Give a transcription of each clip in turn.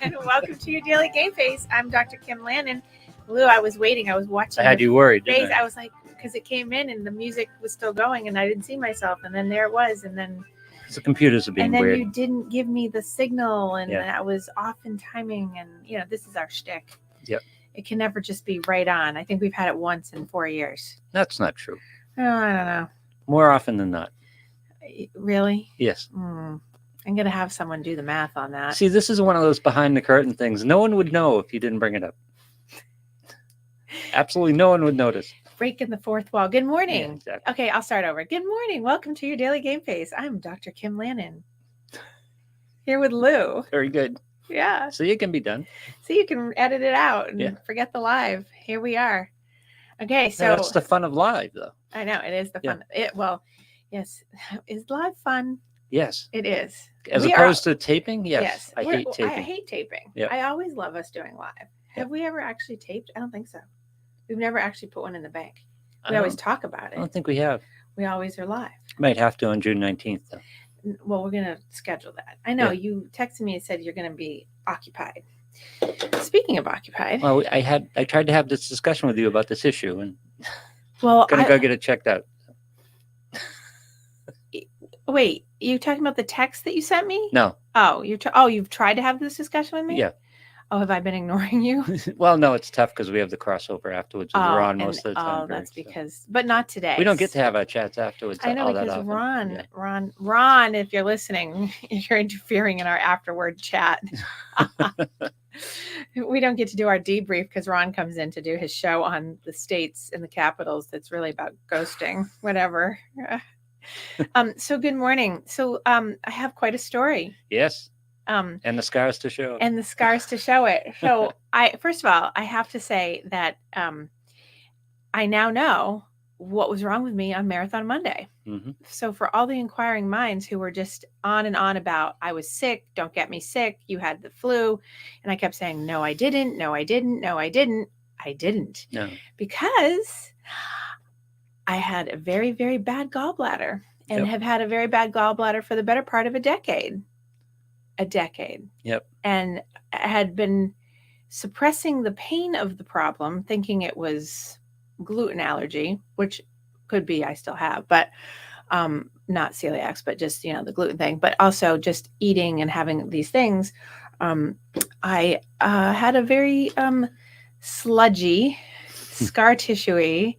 and welcome to your daily Gameface. I'm Dr. Kim Lannon. Lou, I was waiting. I was watching. I had you worried, face. didn't I? I was like, because it came in and the music was still going, and I didn't see myself, and then there it was, and then the computers are being and then weird. you didn't give me the signal, and Yeah. I was off in timing, and this is our shtick. Yep. It can never just be right on. I think we've had it once in 4 years. That's not true. Oh, I don't know. More often than not. Really? Yes. I'm going to have someone do the math on that. See, this is one of those behind the curtain things. No one would know if you didn't bring it up. Absolutely no one would notice. Breaking the fourth wall. Good morning. Yeah, exactly. Okay, I'll start over. Good morning. Welcome to your daily Game Face. I'm Dr. Kim Lannon. Here with Lou. Very good. Yeah. So you can be done. So you can edit it out and forget the live. Here we are. Okay, so Yeah, that's the fun of live, though. I know it is the fun. Yes. Is live fun? Yes. It is. As opposed to taping? Yes. I hate taping. I hate taping. Yeah. I always love us doing live. Have we ever actually taped? I don't think so. We've never actually put one in the bank. We always talk about it. I don't think we have. We always are live. Might have to on June 19th, though. Well, we're going to schedule that. I know you texted me and said you're going to be occupied. Speaking of occupied. Well, I tried to have this discussion with you about this issue, and well, going to go get it checked out. Wait, you talking about the text that you sent me? No. Oh, you've tried to have this discussion with me? Yeah. Oh, have I been ignoring you? Well, no, it's tough because we have the crossover afterwards. We're on most of the time. Oh, that's because, but not today. We don't get to have our chats afterwards. I know, because Ron, if you're listening, you're interfering in our afterward chat. We don't get to do our debrief because Ron comes in to do his show on the states and the capitals. That's really about ghosting, whatever. So good morning. So I have quite a story. Yes. And the scars to show. And the scars to show it. So first of all, I have to say that I now know what was wrong with me on Marathon Monday. Mm-hmm. So for all the inquiring minds who were just on and on about, I was sick, don't get me sick, you had the flu. And I kept saying, no, I didn't. No, I didn't. No, I didn't. I didn't. No. Because I had a very, very bad gallbladder and have had a very bad gallbladder for the better part of a decade. Yep. And I had been suppressing the pain of the problem, thinking it was gluten allergy, which could be, I still have, but not celiac, but just, the gluten thing, but also just eating and having these things. I had a very sludgy, scar tissue-y,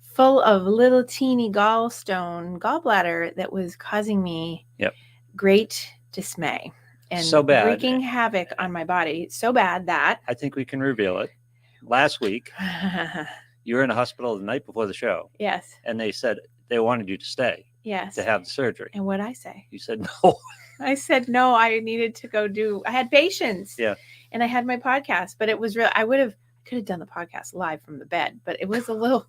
full of little teeny gallbladder that was causing me great dismay. And so bad, wreaking havoc on my body. So bad that I think we can reveal it. Last week, you were in a hospital the night before the show. Yes. And they said they wanted you to stay. Yes. To have the surgery. And what'd I say? You said no. I said no. I needed to go I had patients. Yeah. And I had my podcast, but it was real. I could have done the podcast live from the bed, but it was a little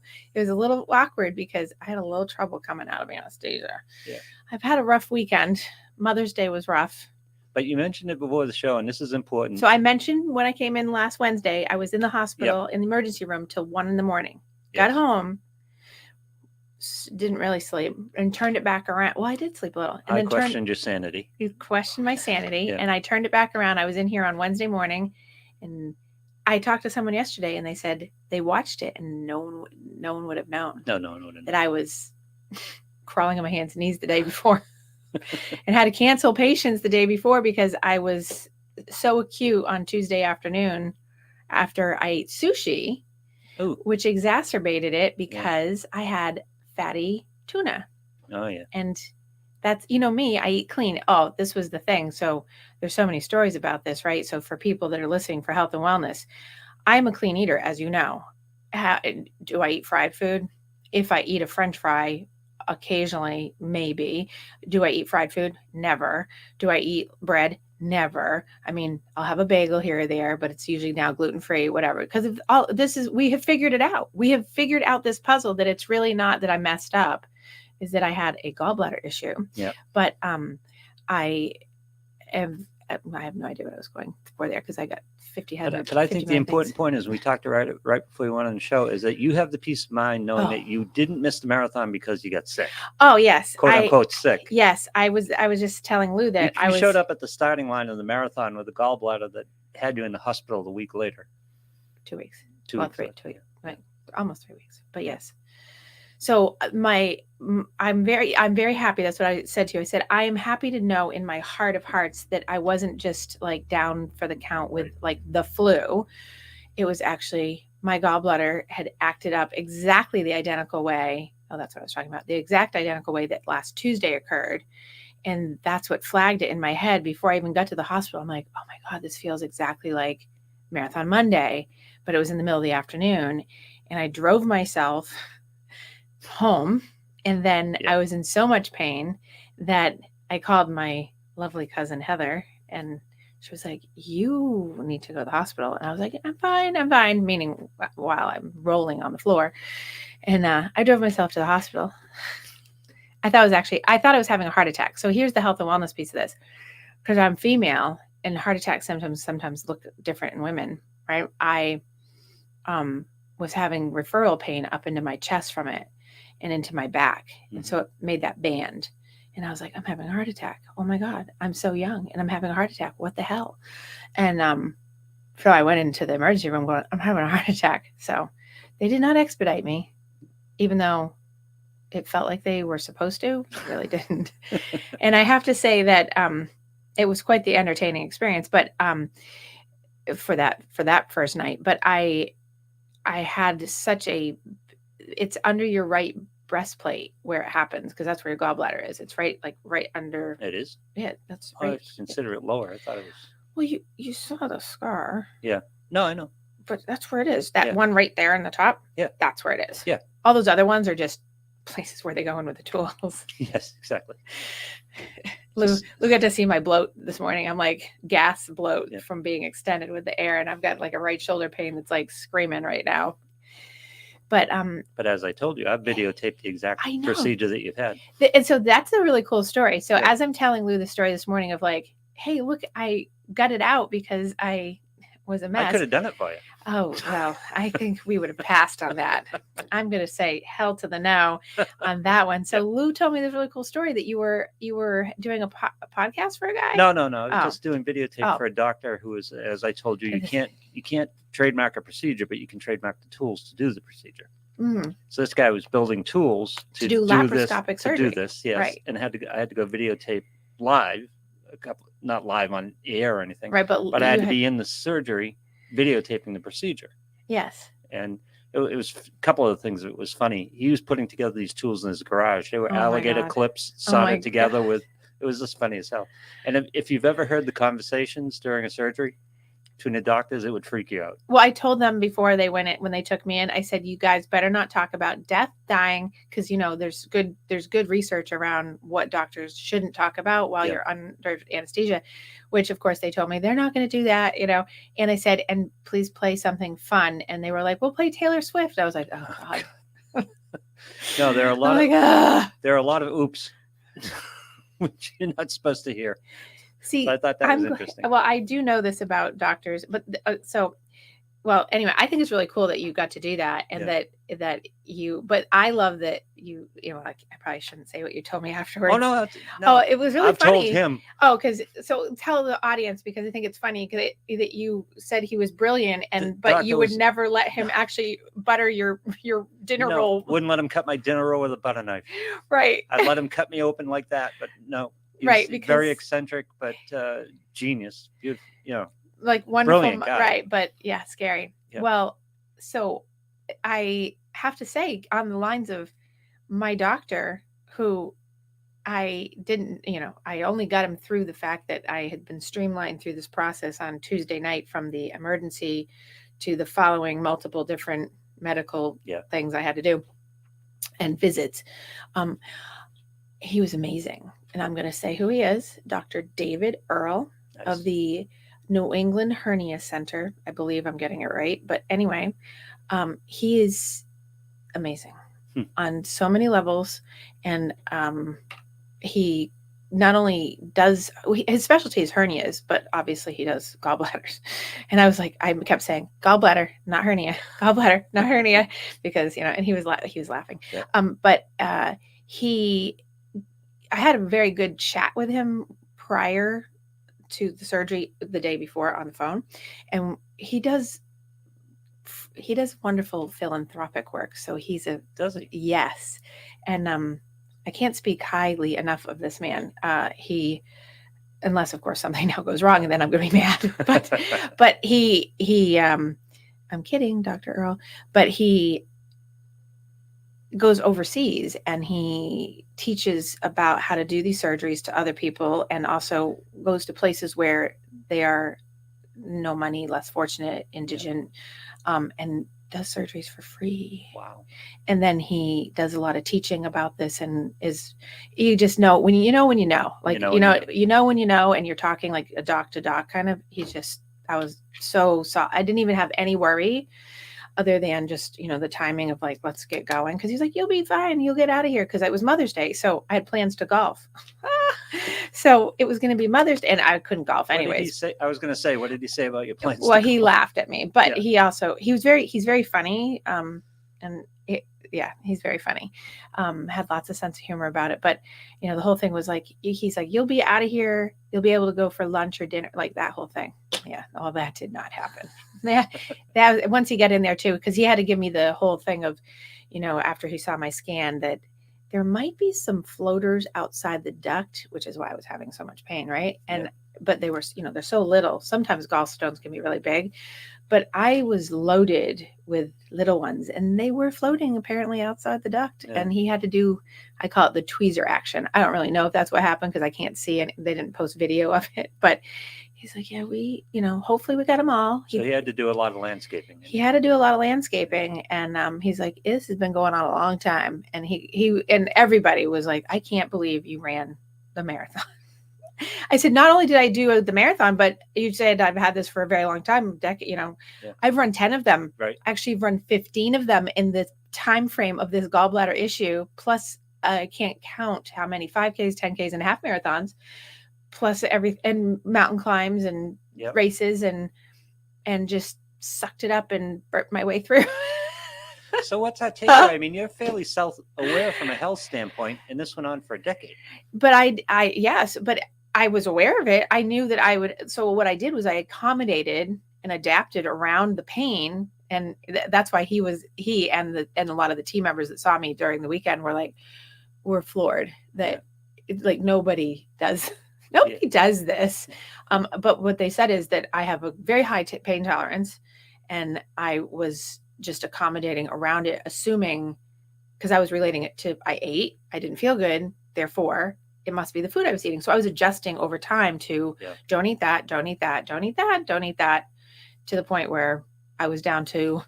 awkward because I had a little trouble coming out of anesthesia. Yeah. I've had a rough weekend. Mother's Day was rough. But you mentioned it before the show, and this is important. So I mentioned when I came in last Wednesday, I was in the hospital in the emergency room till 1 a.m. Got home, didn't really sleep, and turned it back around. Well, I did sleep a little. And I questioned your sanity. You questioned my sanity, and I turned it back around. I was in here on Wednesday morning, and I talked to someone yesterday, and they said they watched it, and no one would have known. No one would have known that I was crawling on my hands and knees the day before. And had to cancel patients the day before because I was so acute on Tuesday afternoon after I ate sushi, which exacerbated it because I had fatty tuna. Oh, yeah. And that's, me, I eat clean. Oh, this was the thing. So there's so many stories about this, right? So for people that are listening for health and wellness, I'm a clean eater, as you know. Do I eat fried food? If I eat a French fry, occasionally, maybe. Do I eat fried food? Never. Do I eat bread? Never. I mean, I'll have a bagel here or there, but it's usually now gluten-free, whatever. Because of all this we have figured it out. We have figured out this puzzle that it's really not that I messed up, is that I had a gallbladder issue. Yeah. But I have no idea what I was going for there because I got 50 head. But I think the important point is, we talked right before we went on the show, is that you have the peace of mind knowing that you didn't miss the marathon because you got sick. Oh, yes. Quote unquote sick. Yes. I was just telling Lou that you showed up at the starting line of the marathon with a gallbladder that had you in the hospital the week later. 2 weeks. 2 well, weeks. Like almost 3 weeks. But yes. So I'm very happy. That's what I said to you. I said, I am happy to know in my heart of hearts that I wasn't just like down for the count with like the flu. It was actually my gallbladder had acted up exactly the identical way. Oh, that's what I was talking about. The exact identical way that last Tuesday occurred. And that's what flagged it in my head before I even got to the hospital. I'm like, oh my God, this feels exactly like Marathon Monday, but it was in the middle of the afternoon. And I drove myself home. And then I was in so much pain that I called my lovely cousin Heather, and she was like, you need to go to the hospital. And I was like, I'm fine. Meaning while I'm rolling on the floor. And I drove myself to the hospital. I thought I was having a heart attack. So here's the health and wellness piece of this. Because I'm female and heart attack symptoms sometimes look different in women, right? I was having referral pain up into my chest from it and into my back. And so it made that band. And I was like, I'm having a heart attack. Oh my God, I'm so young and I'm having a heart attack. What the hell? And so I went into the emergency room going, I'm having a heart attack. So they did not expedite me, even though it felt like they were supposed to. It really didn't. And I have to say that it was quite the entertaining experience, but for that first night. But I had it's under your right breastplate where it happens, because that's where your gallbladder is. It's right under. It is? Yeah, that's right. I consider it lower. I thought it was. Well, you saw the scar. Yeah. No, I know. But that's where it is. That one right there in the top. Yeah. That's where it is. Yeah. All those other ones are just places where they go in with the tools. Yes, exactly. Lou got to see my bloat this morning. I'm like gas bloat from being extended with the air, and I've got like a right shoulder pain that's like screaming right now. But as I told you, I've videotaped the exact procedure that you've had. And so that's a really cool story. So as I'm telling Lou the story this morning of like, hey, look, I got it out because I was a mess. I could have done it for you. Oh, well, I think we would have passed on that. I'm going to say hell to the no on that one. So Lou told me this really cool story that you were doing a podcast for a guy. No. I was just doing videotape for a doctor who was, as I told you, you can't trademark a procedure, but you can trademark the tools to do the procedure. Mm-hmm. So this guy was building tools to do laparoscopic surgery. To do this, yes. Right. And I had to go videotape live, not live on air or anything. Right, but I had to be in the surgery videotaping the procedure. Yes. And it was a couple of things that was funny. He was putting together these tools in his garage. They were alligator clips soldered together with, it was just funny as hell. And if you've ever heard the conversations during a surgery between the doctors, it would freak you out. Well, I told them before they when they took me in, I said, you guys better not talk about death, dying, because there's good research around what doctors shouldn't talk about while you're under anesthesia, which of course they told me they're not going to do that, and I said, and please play something fun. And they were like, we'll play Taylor Swift. I was like, oh God. No, there are a lot of oops, which you're not supposed to hear. See, so I thought that was interesting. Well, I do know this about doctors, but anyway, I think it's really cool that you got to do that, and that you. But I love that you. I probably shouldn't say what you told me afterwards. Oh no! Oh, it was really funny. I told him. Oh, so tell the audience, because I think it's funny that you said he was brilliant, but you would never let him actually butter your dinner roll. Wouldn't let him cut my dinner roll with a butter knife. Right. I'd let him cut me open like that, but no. Because very eccentric, but genius. Like wonderful, guy. Right? But scary. Yeah. Well, so I have to say, on the lines of my doctor, who I didn't, I only got him through the fact that I had been streamlined through this process on Tuesday night from the emergency to the following multiple different medical things I had to do and visits. He was amazing. And I'm going to say who he is, Dr. David Earl of the New England Hernia Center. I believe I'm getting it right. But anyway, he is amazing on so many levels. And he not only does, his specialty is hernias, but obviously he does gallbladders. And I was like, I kept saying gallbladder, not hernia, gallbladder, not hernia, because, and he was laughing. Yeah. But I had a very good chat with him prior to the surgery the day before on the phone, and he does wonderful philanthropic work. So does he? Yes. And I can't speak highly enough of this man. He, unless of course something now goes wrong and then I'm going to be mad, but he I'm kidding, Dr. Earl, but he goes overseas and he teaches about how to do these surgeries to other people, and also goes to places where they are no money, less fortunate, indigent, and does surgeries for free. Wow. And then he does a lot of teaching about this, and you just know when you know, like, when you know, and you're talking like a doc to doc kind of, I was so I didn't even have any worry other than just, the timing of like, let's get going. Cause he's like, you'll be fine. You'll get out of here. Cause it was Mother's Day. So I had plans to golf. So it was going to be Mother's Day and I couldn't golf anyways. What did he say? I was going to say, what did he say about your plans? Well, he laughed at me, but he's very funny. He's very funny. Had lots of sense of humor about it. But, the whole thing was like, he's like, you'll be out of here. You'll be able to go for lunch or dinner, like that whole thing. Yeah. All that did not happen. That once he got in there too, because he had to give me the whole thing of, after he saw my scan, that there might be some floaters outside the duct, which is why I was having so much pain. Right. And, but they were, they're so little. Sometimes gallstones can be really big, but I was loaded with little ones and they were floating apparently outside the duct. Yeah. And he had to do, I call it the tweezer action. I don't really know if that's what happened because I can't see it. They didn't post video of it, but he's like, yeah, we, hopefully we got them all. So he had to do a lot of landscaping. He had to do a lot of landscaping. And he's like, this has been going on a long time. And he and everybody was like, I can't believe you ran the marathon. I said, not only did I do the marathon, but you said I've had this for a very long time, I've run 10 of them. Right. Actually, I've run 15 of them in the time frame of this gallbladder issue. Plus, I can't count how many 5Ks, 10Ks, and half marathons, plus and mountain climbs and races, and just sucked it up and burped my way through. So what's that take away? I mean, you're fairly self-aware from a health standpoint, and this went on for a decade. But but I was aware of it. I knew that I would. So what I did was I accommodated and adapted around the pain. And that's why he and a lot of the team members that saw me during the weekend were floored that like nobody does this. But what they said is that I have a very high pain tolerance, and I was just accommodating around it, assuming, because I was relating it to, I ate, I didn't feel good, therefore it must be the food I was eating. So I was adjusting over time to don't eat that, don't eat that, don't eat that, don't eat that, to the point where I was down to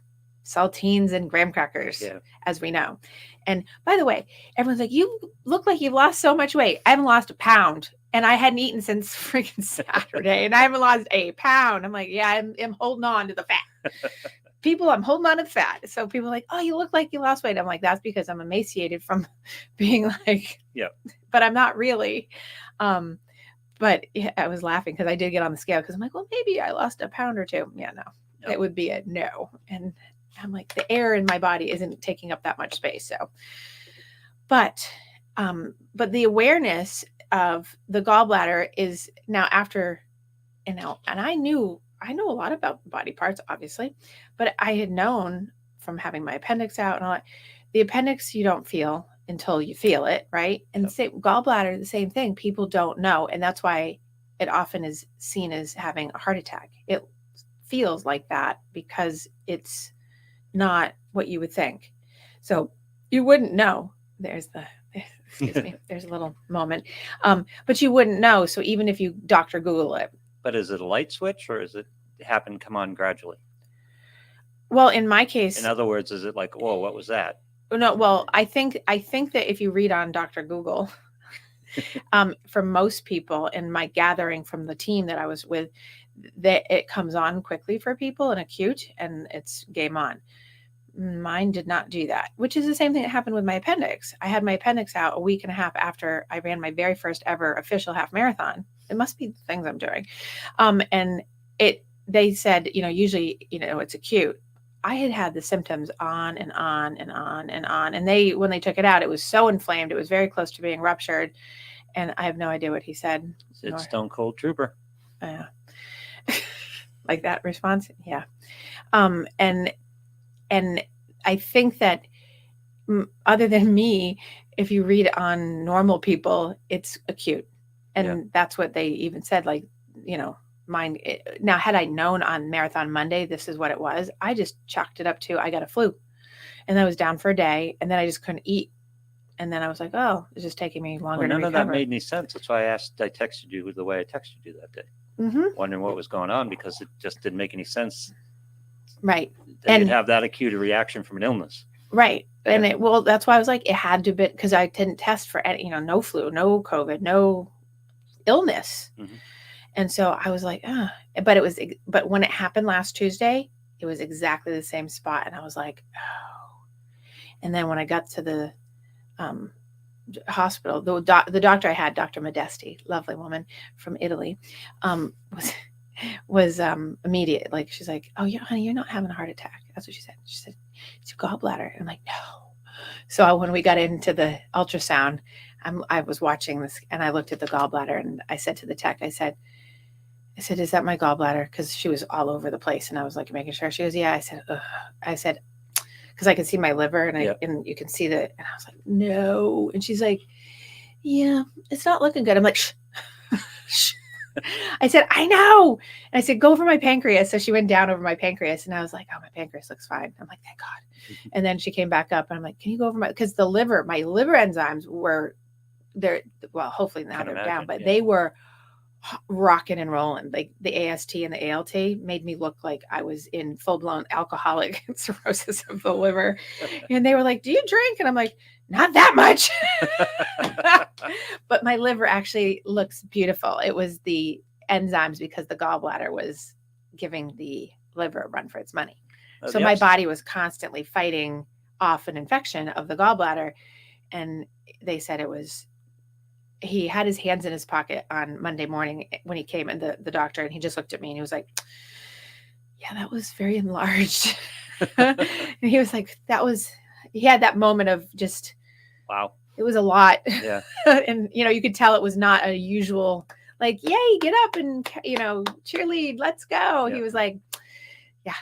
saltines and graham crackers, as we know. And by the way, everyone's like, you look like you've lost so much weight. I haven't lost a pound, and I hadn't eaten since freaking Saturday, and I haven't lost a pound. I'm like, I'm holding on to the fat. I'm holding on to the fat. So people are like, oh, you look like you lost weight. I'm like, that's because I'm emaciated from being like, but I'm not really. But I was laughing because I did get on the scale because I'm like, well, maybe I lost a pound or two. Yeah, no. It would be a no. And I'm like, the air in my body isn't taking up that much space. So, but the awareness of the gallbladder is now after, and I know a lot about body parts, obviously, but I had known from having my appendix out and all that. The appendix you don't feel until you feel it, right? And gallbladder, the same thing. People don't know, and that's why it often is seen as having a heart attack. It feels like that because it's not what you would think. So you wouldn't know. Excuse me, there's a little moment. But you wouldn't know. So even if you Dr. Google it. But is it a light switch, or is it come on gradually? Well, in my case, in other words, is it like, whoa, what was that? No, well, I think that if you read on Dr. Google, for most people, in my gathering from the team that I was with, that it comes on quickly for people and acute, and it's game on. Mine did not do that, which is the same thing that happened with my appendix. I had my appendix out a week and a half after I ran my very first ever official half marathon. It must be the things I'm doing. And they said, usually, it's acute. I had the symptoms on and on and on and on. And when they took it out, it was so inflamed. It was very close to being ruptured. And I have no idea what he said. It's Stone Cold Trooper. Like that response. Yeah. And I think that other than me, if you read on normal people, it's acute. And that's what they even said, like, mine. Now, had I known on Marathon Monday, this is what it was, I just chalked it up to, I got a flu. And I was down for a day, and then I just couldn't eat. And then I was like, oh, it's just taking me longer to recover. None of that made any sense. That's why I texted you the way I texted you that day. Wondering what was going on, because it just didn't make any sense. Right. And you'd have that acute reaction from an illness. Right. And that's why I was like, it had to be, because I didn't test for any, no flu, no COVID, no illness. And so I was like, but when it happened last Tuesday, it was exactly the same spot. And I was like, oh. And then when I got to the hospital, the doctor I had, Dr. Modesti, lovely woman from Italy, was immediate. Like, she's like, oh yeah, honey, you're not having a heart attack. That's what she said. She said, it's your gallbladder. And I'm like, no. So when we got into the ultrasound, I was watching this, and I looked at the gallbladder, and I said to the tech, I said, is that my gallbladder? Because she was all over the place, and I was like making sure. She goes, yeah. I said, ugh. I said, because I could see my liver, and and you can see that, and I was like, no. And she's like, yeah, it's not looking good. I'm like, shh. I said, I know. And I said, go over my pancreas. So she went down over my pancreas, and I was like, oh, my pancreas looks fine. I'm like, thank God. And then she came back up, and I'm like, can you go over because my liver enzymes were there. Well, hopefully now they're down, but they were rocking and rolling. Like the AST and the ALT made me look like I was in full-blown alcoholic cirrhosis of the liver. And they were like, do you drink? And I'm like, not that much. But my liver actually looks beautiful. It was the enzymes, because the gallbladder was giving the liver a run for its money. So my body was constantly fighting off an infection of the gallbladder. And they said he had his hands in his pocket on Monday morning when he came in, the doctor, and he just looked at me, and he was like, yeah, that was very enlarged. And he was like, he had that moment of just, wow, it was a lot. Yeah. And, you could tell it was not a usual, like, yay, get up and, cheerlead, let's go. Yeah. He was like, yeah.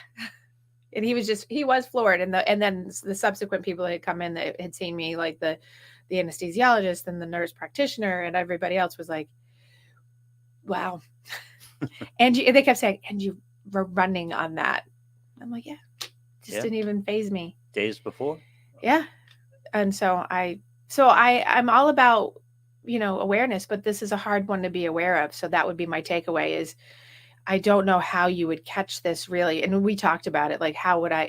And he was floored. And then the subsequent people that had come in that had seen me, like the anesthesiologist and the nurse practitioner and everybody else, was like, wow. And they kept saying, and you were running on that. I'm like, yeah, didn't even faze me. Days before. Yeah. And so I'm all about, awareness, but this is a hard one to be aware of. So that would be my takeaway is, I don't know how you would catch this really. And we talked about it, like, how would I,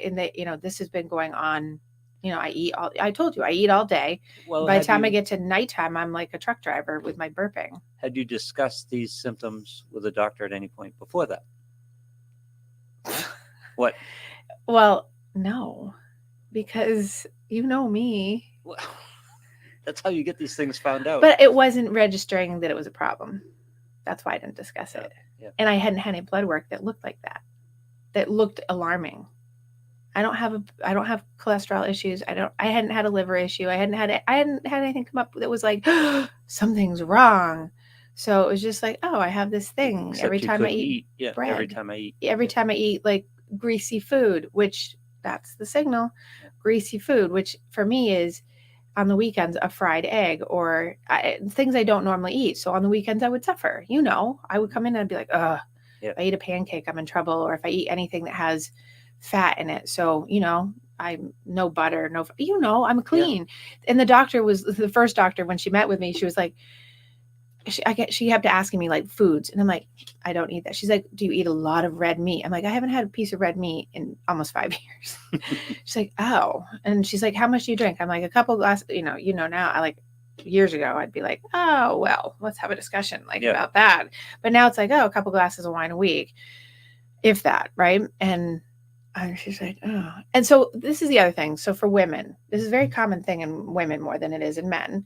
this has been going on, I told you, I eat all day. Well, by the time I get to nighttime, I'm like a truck driver with my burping. Had you discussed these symptoms with a doctor at any point before that? What? Well, no, because you know me. Well, that's how you get these things found out. But it wasn't registering that it was a problem. That's why I didn't discuss it. Yeah. And I hadn't had any blood work that looked like that looked alarming. I don't have cholesterol issues. I hadn't had a liver issue. I hadn't had anything come up that was like, something's wrong. So it was just like, oh, I have this thing. Except every time I eat bread. Every time I eat like greasy food, which that's the signal, greasy food, which for me is on the weekends, a fried egg or things I don't normally eat. So on the weekends I would suffer, I would come in and I'd be like, if I eat a pancake, I'm in trouble. Or if I eat anything that has fat in it. So, I'm no butter, I'm clean. Yeah. And the doctor was the first doctor when she met with me, she was like, she kept asking me like foods. And I'm like, I don't eat that. She's like, do you eat a lot of red meat? I'm like, I haven't had a piece of red meat in almost 5 years. She's like, oh. And she's like, how much do you drink? I'm like, a couple glasses, now I like years ago, I'd be like, oh, well, let's have a discussion about that. But now it's like, a couple glasses of wine a week, if that. Right. And she's like, oh. And so this is the other thing. So for women, this is a very common thing in women more than it is in men.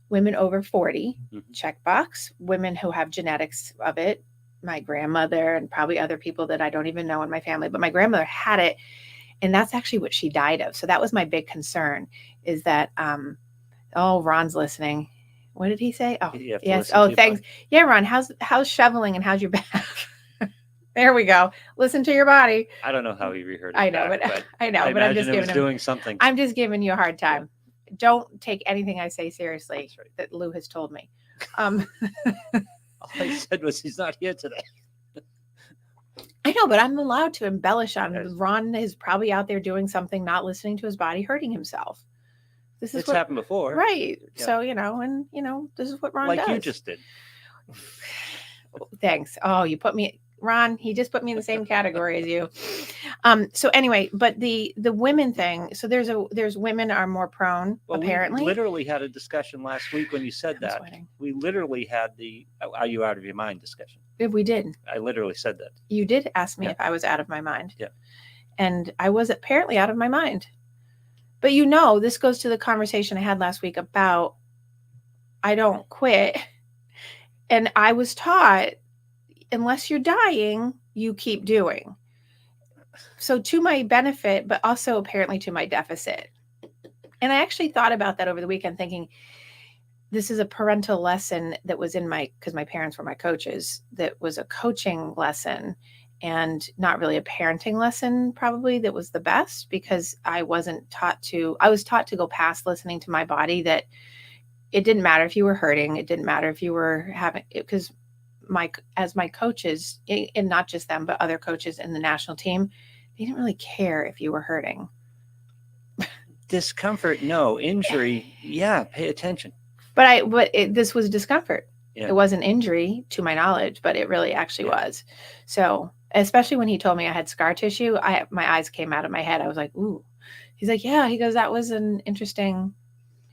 Women over 40, checkbox. Women who have genetics of it. My grandmother and probably other people that I don't even know in my family, but my grandmother had it. And that's actually what she died of. So that was my big concern is that, Ron's listening. What did he say? Oh, yes. Oh, thanks. Yeah, Ron, how's shoveling and how's your back? There we go. Listen to your body. I don't know how he reheard it. I know, but I'm just giving him doing something. I'm just giving you a hard time. Yeah. Don't take anything I say seriously. Right. That Lou has told me. All I said was he's not here today. I know, but I'm allowed to embellish on. Yes. Ron is probably out there doing something, not listening to his body, hurting himself. It's happened before. Right. Yeah. So, this is what Ron does. Like you just did. Thanks. Oh, you put me, Ron, he just put me in the same category as you. So anyway, but the women thing, so there's women are more prone, apparently. We literally had a discussion last week when you said that. We literally had the "Are you out of your mind?" discussion. We did. I literally said that. You did ask me if I was out of my mind. Yeah. And I was apparently out of my mind. But this goes to the conversation I had last week about I don't quit. And I was taught, unless you're dying, you keep doing. So to my benefit, but also apparently to my deficit. And I actually thought about that over the weekend, thinking this is a parental lesson that was because my parents were my coaches, that was a coaching lesson and not really a parenting lesson, probably, that was the best, because I was taught to go past listening to my body, that it didn't matter if you were hurting. It didn't matter if you were having, because my coaches, and not just them, but other coaches in the national team, they didn't really care if you were hurting. Discomfort, no. Injury, yeah, pay attention. But this was discomfort. Yeah. It wasn't injury, to my knowledge, but it really actually was. So, especially when he told me I had scar tissue, my eyes came out of my head. I was like, ooh. He's like, yeah. He goes, that was an interesting,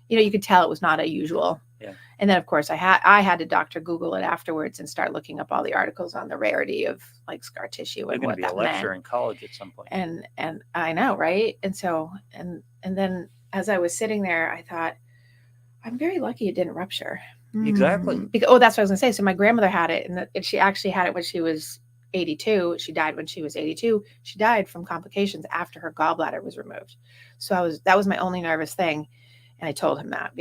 you could tell it was not a usual. Yeah. And then, of course, I had to Dr. Google it afterwards and start looking up all the articles on the rarity of like scar tissue and what that meant. You're going to be a lecturer in college at some point. And I know, right? And so, and then as I was sitting there, I thought, I'm very lucky it didn't rupture. Exactly. That's what I was going to say. So my grandmother had it, and she actually had it when she was 82. She died when she was 82. She died from complications after her gallbladder was removed. So that was my only nervous thing. And I told him that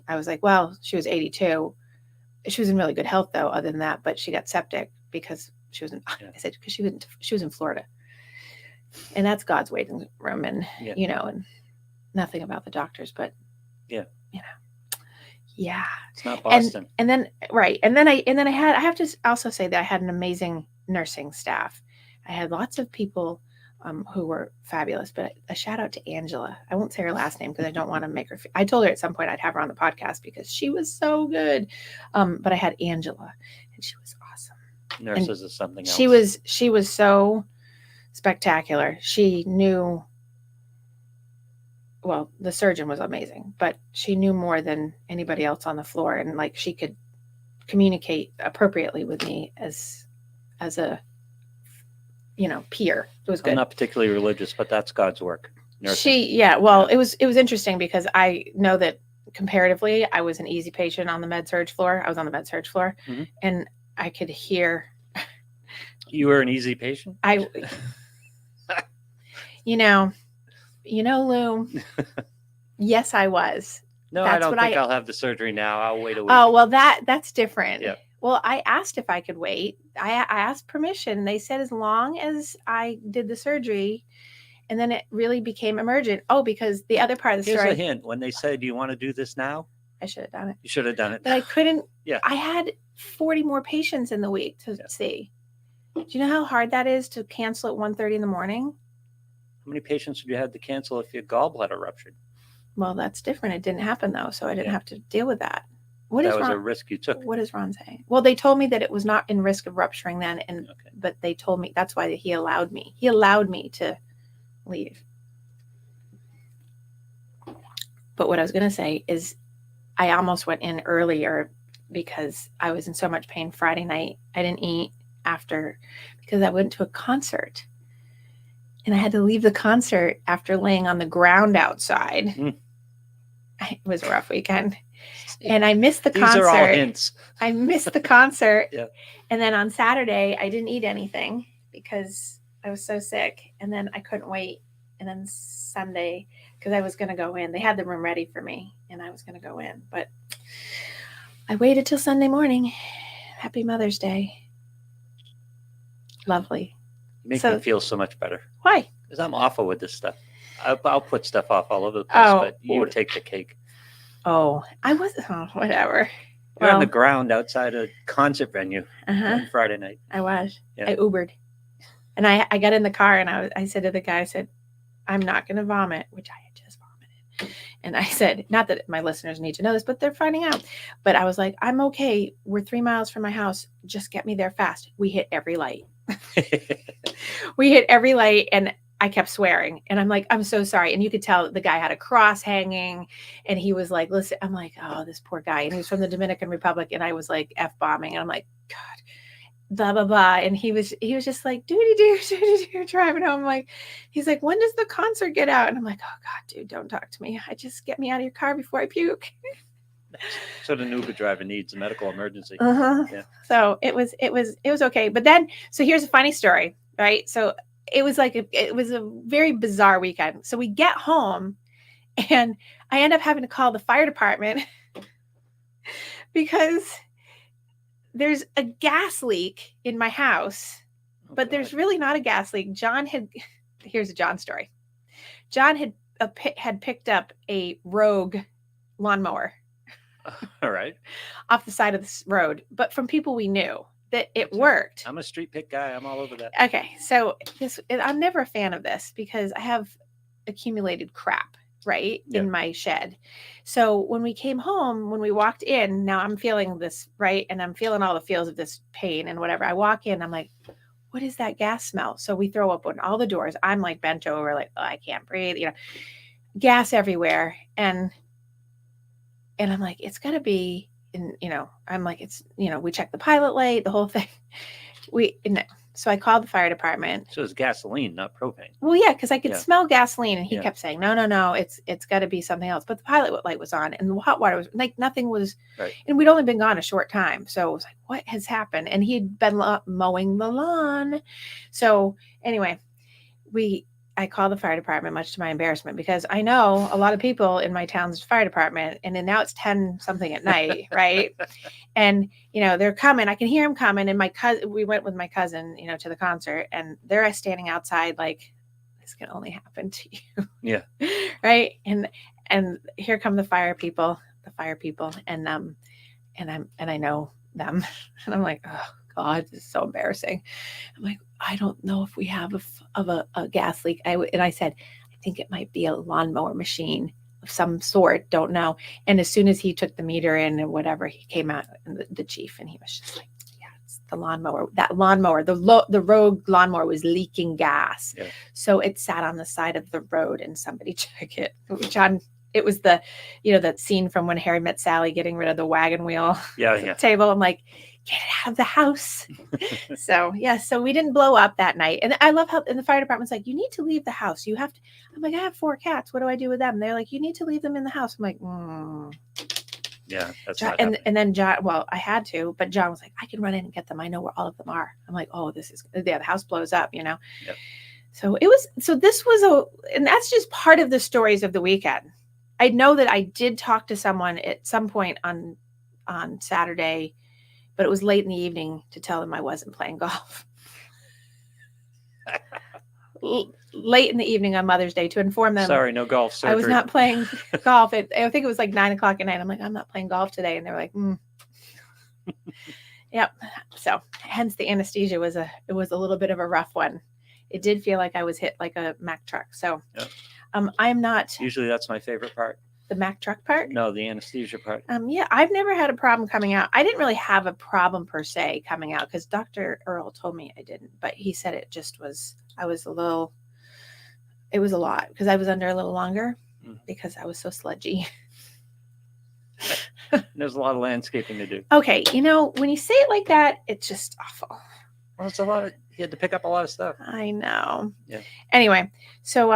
I was like, well, she was 82. She was in really good health though, other than that, but she got septic because she was I said, because she was in Florida, and that's God's waiting room. And, and nothing about the doctors, but yeah. It's not Boston. And then, right. And then I have to also say that I had an amazing nursing staff. I had lots of people who were fabulous, but a shout out to Angela. I won't say her last name because I don't want to make her. I told her at some point I'd have her on the podcast because she was so good. But I had Angela, and she was awesome. Nurses is something else. She was so spectacular. She knew. Well, the surgeon was amazing, but she knew more than anybody else on the floor, and like she could communicate appropriately with me as a peer. It was good. I'm not particularly religious, but that's God's work. Nursing. It was interesting because I know that comparatively I was an easy patient on the med-surg floor. I was on the med-surg floor, mm-hmm. and I could hear. You were an easy patient? Lou, yes, I was. No, I don't think I'll have the surgery now. I'll wait a week. Oh, well, that's different. Yeah. Well, I asked if I could wait. I asked permission, and they said as long as I did the surgery, and then it really became emergent. Oh, because the other part of the story. Here's a hint. When they said, do you want to do this now? I should have done it. You should have done it. But I couldn't. Yeah. I had 40 more patients in the week to see. Do you know how hard that is to cancel at 1:30 in the morning? How many patients would you have to cancel if your gallbladder ruptured? Well, that's different. It didn't happen, though, so I didn't have to deal with that. That was a risk you took. What is Ron saying? Well, they told me that it was not in risk of rupturing then, but they told me that's why he allowed me. He allowed me to leave. But what I was going to say is I almost went in earlier because I was in so much pain Friday night. I didn't eat after because I went to a concert. And I had to leave the concert after laying on the ground outside. Mm. It was a rough weekend. And I missed the concert. These are all hints. I missed the concert. Yeah. And then on Saturday, I didn't eat anything because I was so sick. And then I couldn't wait. And then Sunday, because I was going to go in. They had the room ready for me, and I was going to go in. But I waited till Sunday morning. Happy Mother's Day. Lovely. You make me feel so much better. Why? Because I'm awful with this stuff. I'll put stuff off all over the place, but you take the cake. Oh, I was. Oh, whatever. You're on the ground outside a concert venue on Friday night. I was. Yeah. I Ubered. And I got in the car and I said to the guy, I said, I'm not going to vomit, which I had just vomited. And I said, not that my listeners need to know this, but they're finding out. But I was like, I'm okay. We're 3 miles from my house. Just get me there fast. We hit every light. We hit every light and I kept swearing. And I'm like, I'm so sorry. And you could tell the guy had a cross hanging and he was like, listen, I'm like, oh, this poor guy. And he was from the Dominican Republic. And I was like F-bombing. And I'm like, God. Blah blah blah, and he was just like do driving home. Like, he's like, when does the concert get out? And I'm like, oh God, dude, don't talk to me. I just get me out of your car before I puke. So the Uber driver needs a medical emergency. Yeah. So it was okay. But then, so here's a funny story, right? So it was a very bizarre weekend. So we get home, and I end up having to call the fire department because there's a gas leak in my house, but there's really not a gas leak. Here's a John story. John had picked up a Rogue lawnmower. All right. Off the side of this road, but from people we knew that it worked. I'm a street pick guy. I'm all over that. Okay. So I'm never a fan of this because I have accumulated crap. Right. Yep. In my shed. So when we came home, when we walked in, now I'm feeling this, right. And I'm feeling all the feels of this pain and whatever. I walk in, I'm like, what is that gas smell? So we throw open all the doors. I'm like bent over, like, oh, I can't breathe, gas everywhere. And I'm like, it's gotta be, I'm like, it's, we checked the pilot light, the whole thing. So I called the fire department. So it's gasoline, not propane. Well, yeah, because I could smell gasoline, and he kept saying, no, it's got to be something else. But the pilot light was on, and the hot water was like nothing was. Right. And we'd only been gone a short time, so it was like, what has happened? And he'd been mowing the lawn. So anyway, I called the fire department, much to my embarrassment, because I know a lot of people in my town's fire department, and then now it's 10 something at night, right? And, they're coming. I can hear them coming. And we went with my cousin, to the concert, and they're standing outside like, this can only happen to you. Yeah. Right. And here come the fire people, and I know them, and I'm like, oh God, this is so embarrassing. I'm like, I don't know if we have a gas leak. I said, I think it might be a lawnmower machine of some sort. Don't know. And as soon as he took the meter in and whatever, he came out, the chief, and he was just like, yeah, it's the lawnmower. That lawnmower, the Rogue lawnmower was leaking gas. Yeah. So it sat on the side of the road, and somebody checked it. John, it was that scene from When Harry Met Sally, getting rid of the wagon wheel table. I'm like, get it out of the house. So we didn't blow up that night. And I love how, and the fire department's like, you need to leave the house. You have to. I'm like, I have 4 cats. What do I do with them? They're like, you need to leave them in the house. I'm like, yeah, that's John, and then John, well, I had to, but John was like, I can run in and get them. I know where all of them are. I'm like, oh, the house blows up, Yep. So this was and that's just part of the stories of the weekend. I know that I did talk to someone at some point on Saturday, but it was late in the evening to tell them I wasn't playing golf. Late in the evening on Mother's Day to inform them. Sorry, no golf surgery. I was not playing golf. I think it was like 9:00 at night. I'm like, I'm not playing golf today. And they're like, Yep. So hence the anesthesia it was a little bit of a rough one. It did feel like I was hit like a Mack truck. So I'm not. Usually that's my favorite part. The Mack truck part? No, the anesthesia part. Yeah, I've never had a problem coming out. I didn't really have a problem per se coming out because Dr. Earl told me I didn't, but he said it just was, it was a lot because I was under a little longer because I was so sludgy. There's a lot of landscaping to do. Okay, when you say it like that, it's just awful. Well, it's a lot. You had to pick up a lot of stuff. I know. Yeah. Anyway, so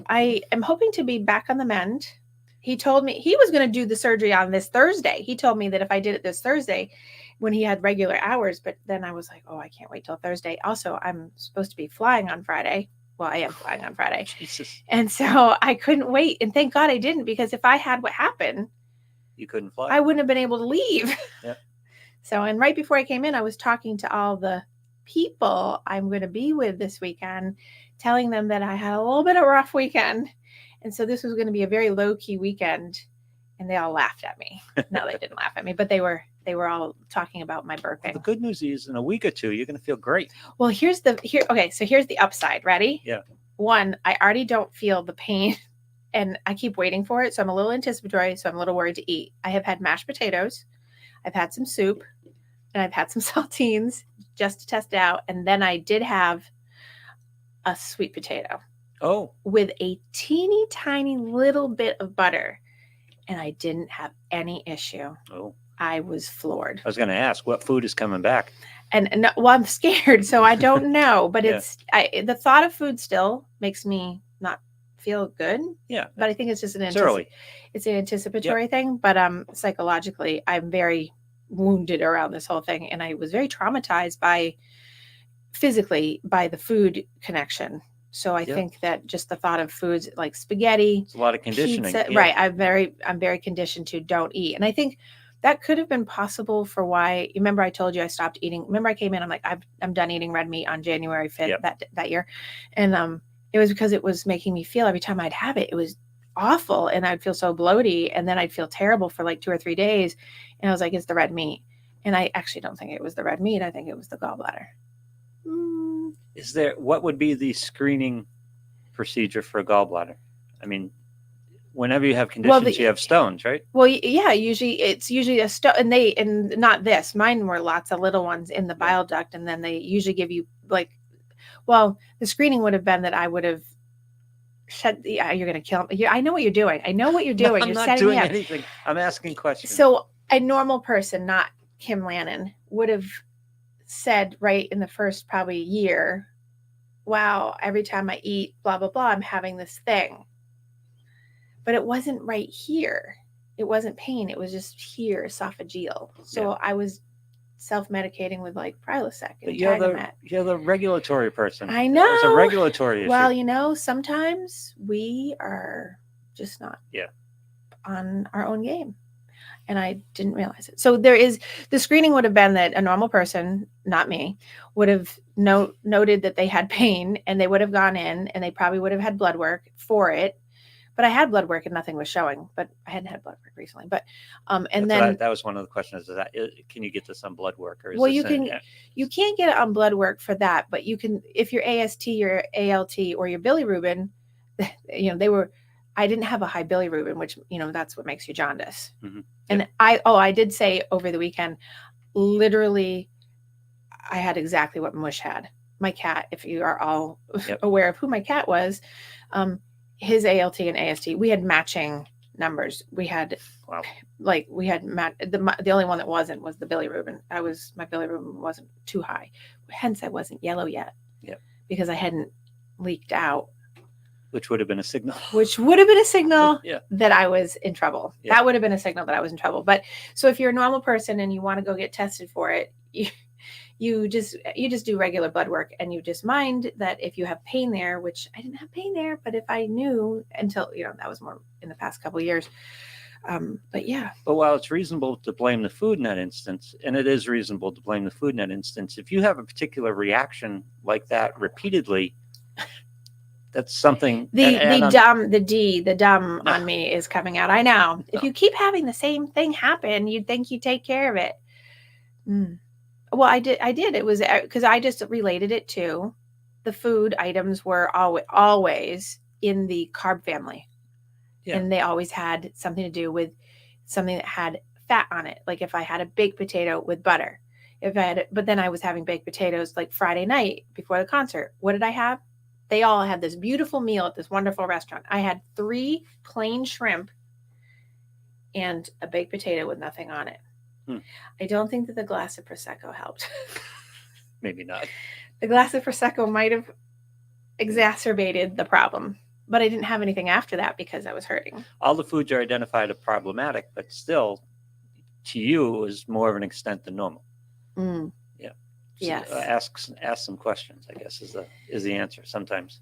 I am hoping to be back on the mend. He told me he was going to do the surgery on this Thursday. He told me that if I did it this Thursday, when he had regular hours, but then I was like, oh, I can't wait till Thursday. Also, I'm supposed to be flying on Friday. Well, I am flying on Friday. Jesus. And so I couldn't wait. And thank God I didn't, because if I had what happened, You couldn't fly. I wouldn't have been able to leave. Yeah. So, and right before I came in, I was talking to all the people I'm going to be with this weekend, telling them that I had a little bit of a rough weekend. And so this was going to be a very low-key weekend. And they all laughed at me. No, they didn't laugh at me, but they were all talking about my burping. Well, the good news is in a week or two, you're going to feel great. Well, here's the upside. Ready? Yeah. One, I already don't feel the pain and I keep waiting for it. So I'm a little anticipatory. So I'm a little worried to eat. I have had mashed potatoes. I've had some soup and I've had some saltines just to test it out. And then I did have a sweet potato. Oh. With a teeny tiny little bit of butter. And I didn't have any issue. Oh. I was floored. I was going to ask, what food is coming back? And I'm scared, so I don't know. But the thought of food still makes me not feel good. Yeah. But I think it's just it's early. It's an anticipatory thing. But psychologically, I'm very wounded around this whole thing. And I was very traumatized physically by the food connection. So I think that just the thought of foods like spaghetti, it's a lot of conditioning, pizza, right? I'm very conditioned to don't eat, and I think that could have been possible for why. You remember I told you I stopped eating. Remember I came in, I'm like I'm done eating red meat on January 5th that year, and it was because it was making me feel every time I'd have it, it was awful, and I'd feel so bloaty, and then I'd feel terrible for like 2 or 3 days, and I was like, it's the red meat, and I actually don't think it was the red meat. I think it was the gallbladder. What would be the screening procedure for a gallbladder? I mean, whenever you have conditions, you have stones, right? Well, yeah, it's usually a stone, and not this. Mine were lots of little ones in the bile duct, and then they usually give you the screening would have been that I would have said, you're going to kill me. I know what you're doing. I know what you're doing. I'm not doing anything. I'm asking questions. So a normal person, not Kim Lannon, would have said right in the first probably year, wow, every time I eat blah blah blah, I'm having this thing. But it wasn't right here. It wasn't pain. It was just here, esophageal. So I was self-medicating with like Prilosec and Tagamet. You're the regulatory person. I know. It's a regulatory issue. Well, sometimes we are just not on our own game. And I didn't realize it. So the screening would have been that a normal person, not me, would have noted that they had pain, and they would have gone in and they probably would have had blood work for it. But I had blood work and nothing was showing, but I hadn't had blood work recently. But, that was one of the questions, can you get this on blood work? Or you can't get it on blood work for that, but you can, if your AST, your ALT, or your bilirubin, I didn't have a high bilirubin, which, that's what makes you jaundice. Mm-hmm. And I did say over the weekend, literally, I had exactly what Mush had. My cat, if you are all aware of who my cat was, his ALT and AST, we had matching numbers. We had, the only one that wasn't was the bilirubin. My bilirubin wasn't too high. Hence, I wasn't yellow yet. Yeah. Because I hadn't leaked out. Which would have been a signal. That I was in trouble. Yeah. That would have been a signal that I was in trouble. But so if you're a normal person and you want to go get tested for it, you just do regular blood work, and you just mind that if you have pain there, which I didn't have pain there, but if I knew until, that was more in the past couple of years. But while it's reasonable to blame the food in that instance, and it is reasonable to blame the food in that instance, if you have a particular reaction like that repeatedly, that's something. The dumb on me is coming out. I know. If you keep having the same thing happen, you'd think you take care of it. Well, I did. It was because I just related it to the food items were always in the carb family. Yeah. And they always had something to do with something that had fat on it. Like if I had a baked potato with butter, but then I was having baked potatoes like Friday night before the concert. What did I have? They all had this beautiful meal at this wonderful restaurant. I had 3 plain shrimp and a baked potato with nothing on it. I don't think that the glass of Prosecco helped. Maybe not. The glass of Prosecco might have exacerbated the problem, but I didn't have anything after that because I was hurting. All the foods are identified as problematic, but still, to you, it was more of an extent than normal. Yeah. So, yes. Ask some questions, I guess, is the answer sometimes.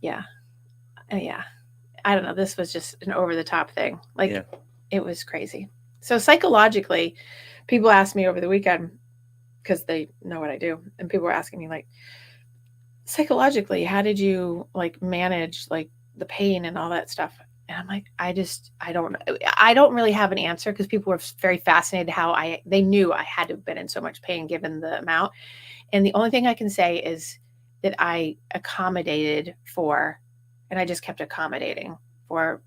Yeah. I don't know. This was just an over the top thing. It was crazy. So psychologically, people asked me over the weekend, because they know what I do, and people were asking me, like, psychologically, how did you like manage like the pain and all that stuff? And I'm like, I don't really have an answer, because people were very fascinated how they knew I had to have been in so much pain given the amount. And the only thing I can say is that I accommodated for, and I just kept accommodating for.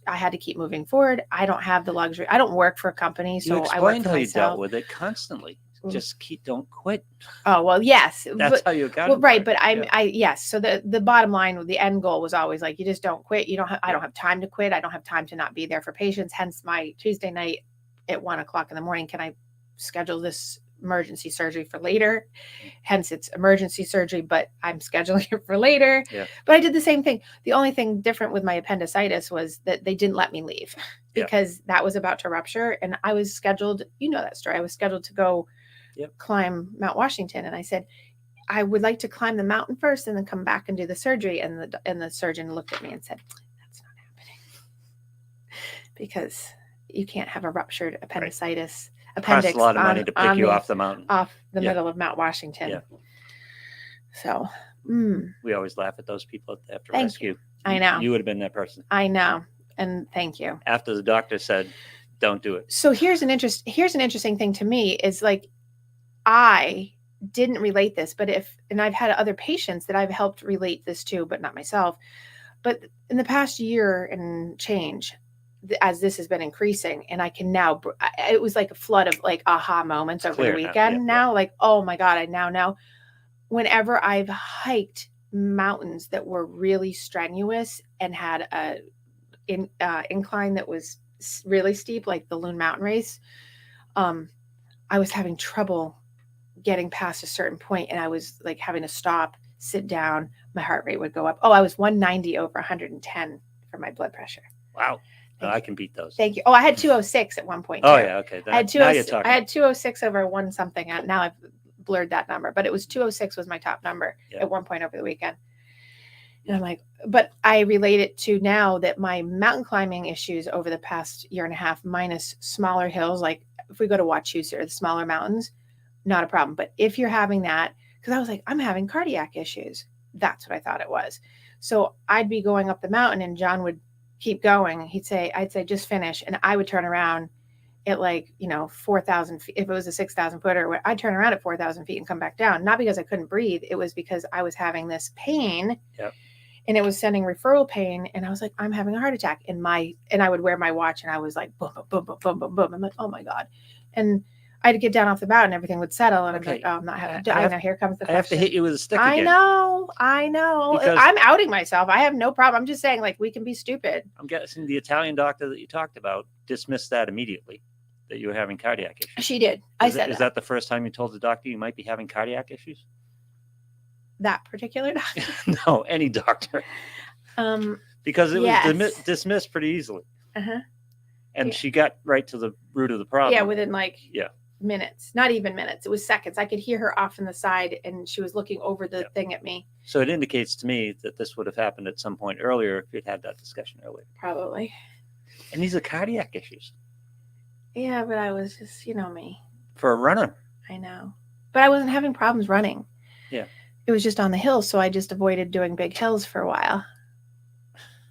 I had to keep moving forward. I don't have the luxury. I don't work for a company, so you explained I work for how myself. You dealt with it constantly. Just don't quit. Oh, well, yes. That's how you got it. Well, right. But yes. So the bottom line, the end goal was always like, you just don't quit. I don't have time to quit. I don't have time to not be there for patients. Hence my Tuesday night at 1:00 in the morning. Can I schedule this emergency surgery for later? Hence it's emergency surgery, but I'm scheduling it for later. Yeah. But I did the same thing. The only thing different with my appendicitis was that they didn't let me leave because that was about to rupture. And I was scheduled, that story. I was scheduled to go climb Mount Washington. And I said, I would like to climb the mountain first and then come back and do the surgery. And the surgeon looked at me and said, that's not happening. Because you can't have a ruptured appendicitis. Appendix costs a lot of money to pick you off the mountain. Off the middle of Mount Washington. Yeah. So. We always laugh at those people after rescue. I know. You would have been that person. I know. And thank you. After the doctor said, don't do it. So here's an interesting thing to me is like, I didn't relate this, and I've had other patients that I've helped relate this to, but not myself. But in the past year and change, as this has been increasing, and I can now, it was like a flood of like aha moments over the weekend now. Like, oh my God, I now know. Whenever I've hiked mountains that were really strenuous and had a incline that was really steep, like the Loon Mountain Race, I was having trouble getting past a certain point, and I was like having to stop, sit down. My heart rate would go up. Oh, I was 190 over 110 for my blood pressure. Wow. I can beat those. Thank you. Oh, I had 206 at one point. Oh, yeah. Okay. I had 206 over 1 something. Now I've blurred that number, but it was 206 was my top number at one point over the weekend. And I'm like, but I relate it to now that my mountain climbing issues over the past year and a half, minus smaller hills, like if we go to Wachusett or the smaller mountains, not a problem. But if you're having that, because I was like, I'm having cardiac issues. That's what I thought it was. So I'd be going up the mountain and John would keep going. I'd say, just finish. And I would turn around at 4,000 feet. If it was a 6,000 footer, I'd turn around at 4,000 feet and come back down. Not because I couldn't breathe. It was because I was having this pain. Yep. And it was sending referral pain. And I was like, I'm having a heart attack. And I would wear my watch and I was like, boom, boom, boom, boom, boom, boom. I'm like, oh my God. And I had to get down off the mountain and everything would settle. And I'm like, oh, I'm not having to. I know, here comes the question. I have to hit you with a stick again. I know. Because I'm outing myself. I have no problem. I'm just saying, like, we can be stupid. I'm guessing the Italian doctor that you talked about dismissed that immediately, that you were having cardiac issues. She did. Is that the first time you told the doctor you might be having cardiac issues? That particular doctor? No, any doctor. Because it was dismissed pretty easily. Uh-huh. And she got right to the root of the problem. Yeah, within minutes. Not even minutes. It was seconds. I could hear her off in the side and she was looking over the thing at me. So it indicates to me that this would have happened at some point earlier if you'd had that discussion earlier. Probably. And these are cardiac issues. Yeah, but I was just, me. For a runner. I know. But I wasn't having problems running. Yeah. It was just on the hills, so I just avoided doing big hills for a while.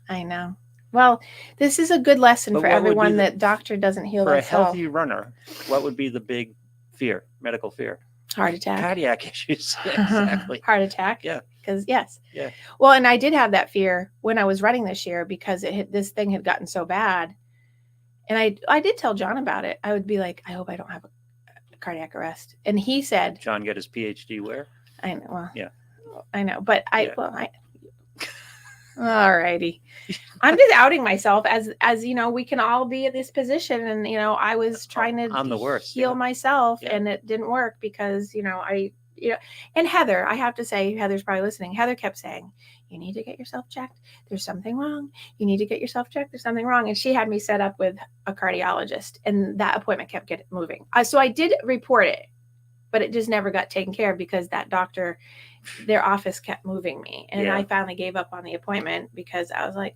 I know. Well, this is a good lesson for everyone that doctor doesn't heal for themselves. For a healthy runner, what would be the big fear, medical fear? Heart attack. Cardiac issues. Exactly. Heart attack. Yeah. Because, yes. Yeah. Well, and I did have that fear when I was running this year because this thing had gotten so bad. And I did tell John about it. I would be like, I hope I don't have a cardiac arrest. And he said. John got his PhD where? I know. Well, yeah. I know. But all righty. I'm just outing myself as we can all be in this position. And, I was trying to heal myself and it didn't work because, and Heather, I have to say, Heather's probably listening. Heather kept saying, you need to get yourself checked. There's something wrong. You need to get yourself checked. There's something wrong. And she had me set up with a cardiologist and that appointment kept getting moving. So I did report it, but it just never got taken care of because that doctor, their office kept moving me. And I finally gave up on the appointment because I was like,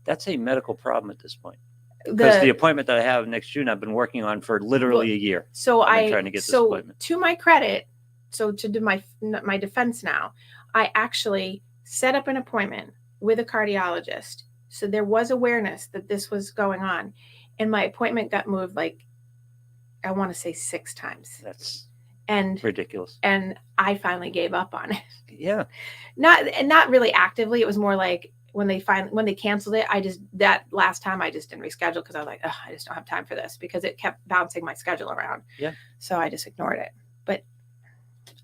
That's a medical problem at this point. Because the appointment that I have next June, I've been working on for literally a year. So I've been trying to get this appointment. To my credit, so to do my defense now, I actually set up an appointment with a cardiologist. So there was awareness that this was going on. And my appointment got moved, like, I want to say 6 times. That's ridiculous. And I finally gave up on it. Yeah. Not really actively. It was more like when they canceled it, that last time I just didn't reschedule because I was like, oh, I just don't have time for this, because it kept bouncing my schedule around. Yeah. So I just ignored it. But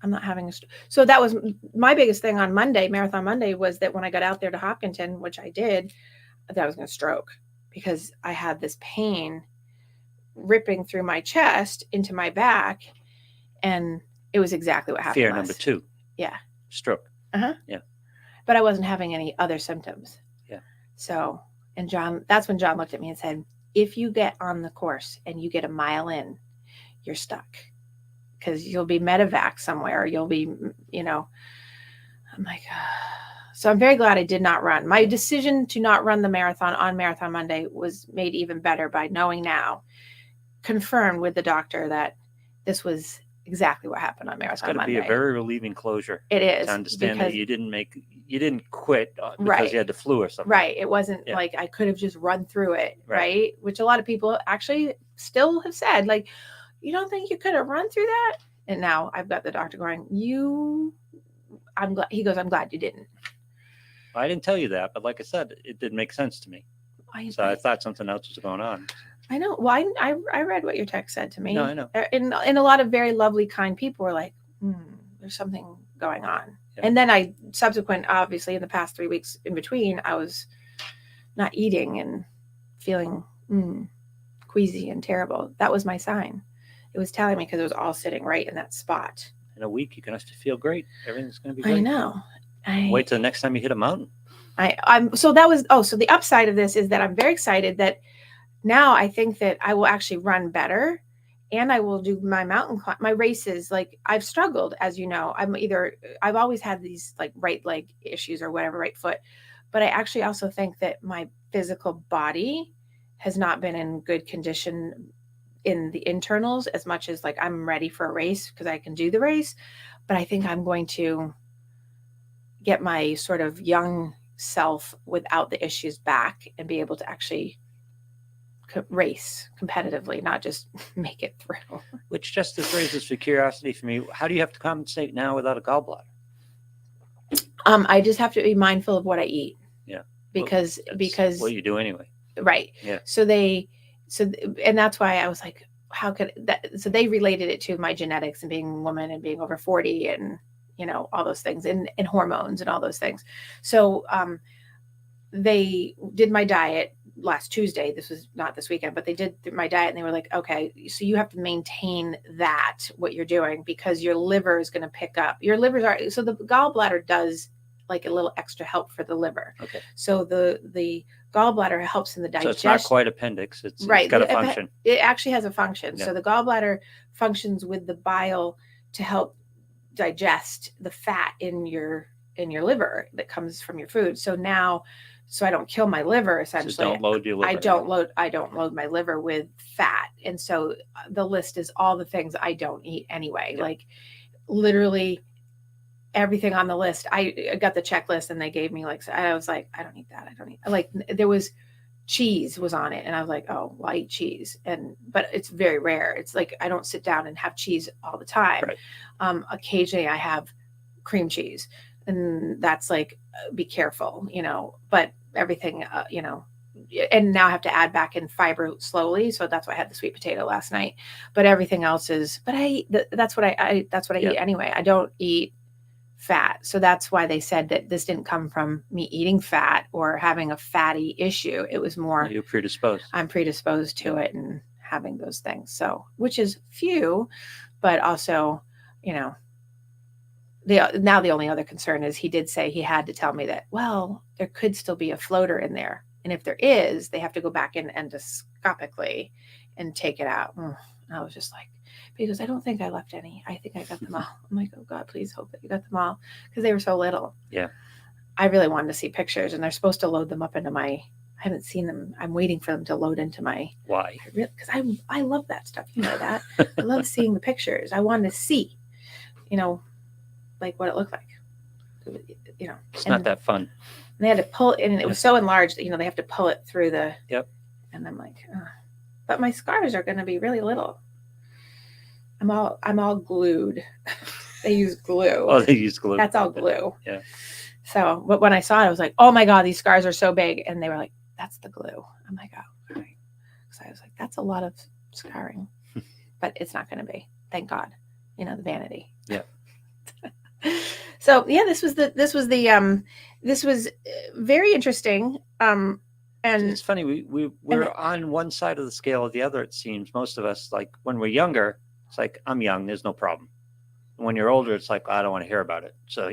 I'm not having so that was my biggest thing on Monday, Marathon Monday, was that when I got out there to Hopkinton, which I did, that I was going to stroke, because I had this pain ripping through my chest into my back, and it was exactly what happened. Fear number 2. Yeah. Stroke. Uh-huh. Yeah. But I wasn't having any other symptoms. Yeah. So, and that's when John looked at me and said, if you get on the course and you get a mile in, you're stuck, because you'll be medevac somewhere. You'll be, I'm like, so I'm very glad I did not run. My decision to not run the marathon on Marathon Monday was made even better by knowing now, confirmed with the doctor, that this was exactly what happened on Marathon Monday. It's got to be a very relieving closure. It is. To understand that you didn't quit because you had the flu or something. Right. It wasn't like I could have just run through it. Right. Which a lot of people actually still have said, like, you don't think you could have run through that? And now I've got the doctor going, I'm glad. He goes, I'm glad you didn't. I didn't tell you that, but like I said, it didn't make sense to me. So I thought something else was going on. I know. Well, I read what your text said to me. No, I know. And a lot of very lovely, kind people were like, there's something going on. Yeah. And then obviously in the past 3 weeks in between, I was not eating and feeling queasy and terrible. That was my sign. It was telling me, because it was all sitting right in that spot. In a week, you're going to have to feel great. Everything's going to be great. I know. Wait till the next time you hit a mountain. So the upside of this is that I'm very excited that now I think that I will actually run better, and I will do my my races. Like, I've struggled, as you know. I've always had these like right leg issues or whatever, right foot. But I actually also think that my physical body has not been in good condition in the internals as much as like I'm ready for a race, because I can do the race. But I think I'm going to get my sort of young self without the issues back and be able to actually race competitively, not just make it through. Which just raises the curiosity for me. How do you have to compensate now without a gallbladder? I just have to be mindful of what I eat. Yeah. Because what you do anyway. Right. Yeah. And that's why I was like, how could that? So they related it to my genetics and being a woman and being over 40 and, all those things and hormones and all those things. So, they did my diet last Tuesday. This was not this weekend, but they did my diet, and they were like, okay, so you have to maintain what you're doing, because your liver is going to pick up. Your livers so the gallbladder does like a little extra help for the liver. Okay. So the gallbladder helps in the digestion. So it's not quite appendix. It's got a function. It actually has a function. Yeah. So the gallbladder functions with the bile to help digest the fat in your liver that comes from your food. So I don't kill my liver, essentially. So don't load your liver. I don't load my liver with fat. And so the list is all the things I don't eat anyway. Yeah. Like, literally everything on the list. I got the checklist, and they gave me I was like, I don't eat that. I don't eat, like, there was cheese was on it. And I was like, oh, well, I eat cheese. But it's very rare. It's like, I don't sit down and have cheese all the time. Right. Occasionally I have cream cheese, and that's like, be careful, but everything, and now I have to add back in fiber slowly. So that's why I had the sweet potato last night, but everything else that's what I eat anyway. I don't eat fat. So that's why they said that this didn't come from me eating fat or having a fatty issue. It was more, you're predisposed. I'm predisposed to it and having those things. So, which is few, but also, now the only other concern is, he did say he had to tell me that, well, there could still be a floater in there. And if there is, they have to go back in endoscopically and take it out. And I was just like, because I don't think I left any. I think I got them all. I'm like, oh God, please hope that you got them all, because they were so little. Yeah. I really wanted to see pictures, and they're supposed to load them up into my I haven't seen them. I'm waiting for them to load into my. Why? Because I love that stuff. You know that. I love seeing the pictures. I wanted to see, like what it looked like. It's not that fun. And they had to pull it, and it was so enlarged that they have to pull it through the. Yep. And I'm like, but my scars are going to be really little. I'm all glued. They use glue. Oh, they use glue. That's all glue. Yeah. So, but when I saw it, I was like, oh my God, these scars are so big. And they were like, that's the glue. I'm like, oh, all right. So I was like, that's a lot of scarring, but it's not going to be, thank God, the vanity. Yeah. So yeah, this was very interesting. And it's funny. We're on one side of the scale or the other. It seems most of us, like when we're younger, it's like, I'm young, there's no problem. And when you're older, it's like, I don't want to hear about it. So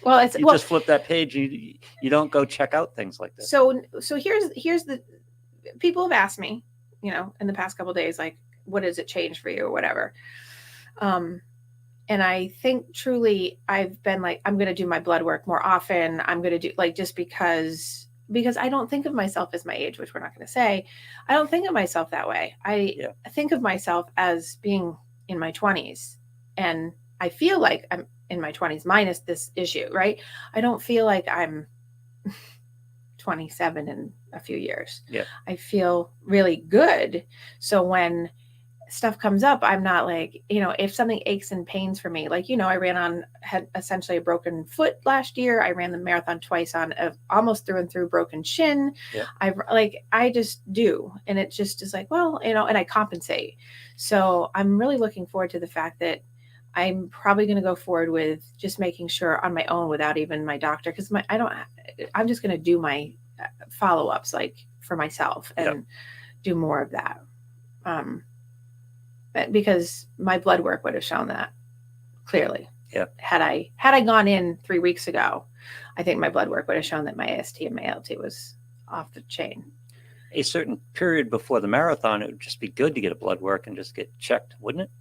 well, you just flip that page. You don't go check out things like this. So here's the people have asked me, in the past couple of days, like, what does it change for you or whatever. And I think truly I've been like, I'm going to do my blood work more often. I'm going to do just because I don't think of myself as my age, which we're not going to say. I don't think of myself that way. I think of myself as being in my 20s, and I feel like I'm in my 20s minus this issue, right? I don't feel like I'm 27 in a few years. Yeah. I feel really good. So when stuff comes up, I'm not like, if something aches and pains for me, like, I had essentially a broken foot last year. I ran the marathon twice on almost through and through broken shin. Yeah. I just do. And it just is like, well, and I compensate. So I'm really looking forward to the fact that I'm probably going to go forward with just making sure on my own without even my doctor. Cause I'm just going to do my follow-ups like for myself and do more of that. Because my blood work would have shown that clearly. Yeah. Had I gone in 3 weeks ago, I think my blood work would have shown that my AST and my ALT was off the chain. A certain period before the marathon, it would just be good to get a blood work and just get checked, wouldn't it?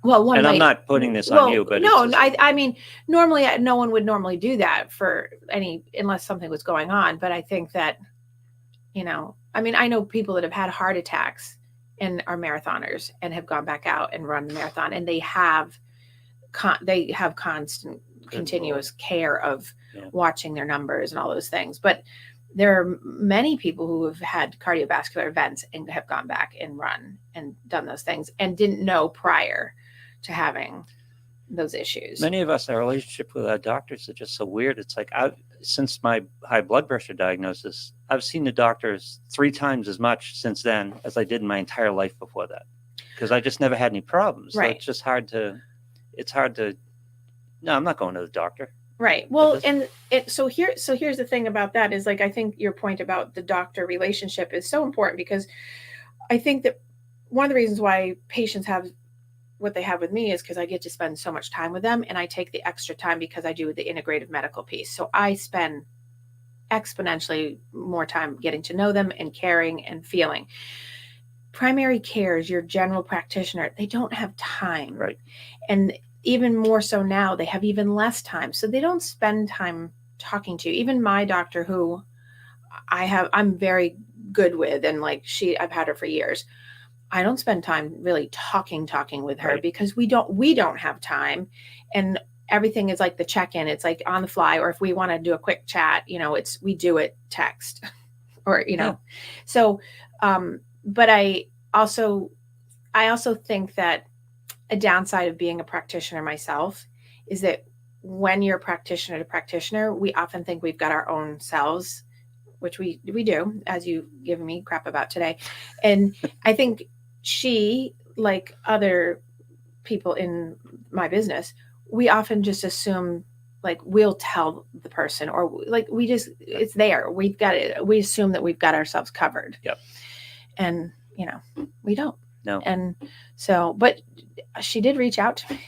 Well, I'm not putting this on you, but no, I mean, normally no one would normally do that unless something was going on. But I think that, I know people that have had heart attacks and are marathoners and have gone back out and run the marathon, and they have constant, continuous care of watching their numbers and all those things. But there are many people who have had cardiovascular events and have gone back and run and done those things and didn't know prior to having those issues. Many of us, our relationship with our doctors is just so weird. It's like, since my high blood pressure diagnosis, I've seen the doctors 3 times as much since then as I did in my entire life before that, because I just never had any problems. Right. So it's just hard to, no, I'm not going to the doctor. Right. Well, so here's the thing about that is, like, I think your point about the doctor relationship is so important, because I think that one of the reasons why patients have what they have with me is because I get to spend so much time with them, and I take the extra time because I do the integrative medical piece. So I spend exponentially more time getting to know them and caring and feeling. Primary care is your general practitioner. They don't have time. Right. And even more so now, they have even less time. So they don't spend time talking to you. Even my doctor, who I'm very good with, and I've had her for years. I don't spend time really talking with her, right, because we don't have time, and everything is like the check-in. It's like on the fly, or if we want to do a quick chat, we do it text or, so, but I also think that a downside of being a practitioner myself is that when you're practitioner to practitioner, we often think we've got our own selves, which we do, as you've given me crap about today. And I think she, like other people in my business, we often just assume, like, we'll tell the person, or like it's there. We've got it. We assume that we've got ourselves covered. Yep. And, we don't. No. And so, but she did reach out to me.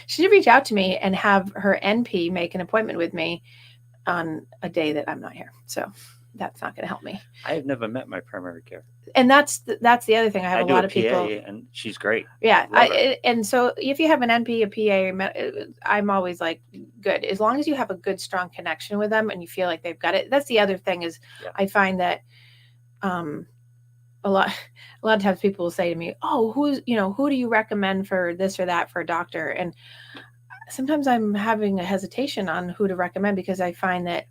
She did reach out to me and have her NP make an appointment with me on a day that I'm not here. So that's not going to help me. I have never met my primary care. And that's the other thing. I have a lot of people, and she's great. Yeah. And so if you have an NP, a PA, I'm always like, good. As long as you have a good, strong connection with them and you feel like they've got it. That's the other thing is I find that, a lot of times people will say to me, oh, who do you recommend for this or that for a doctor? And sometimes I'm having a hesitation on who to recommend because I find that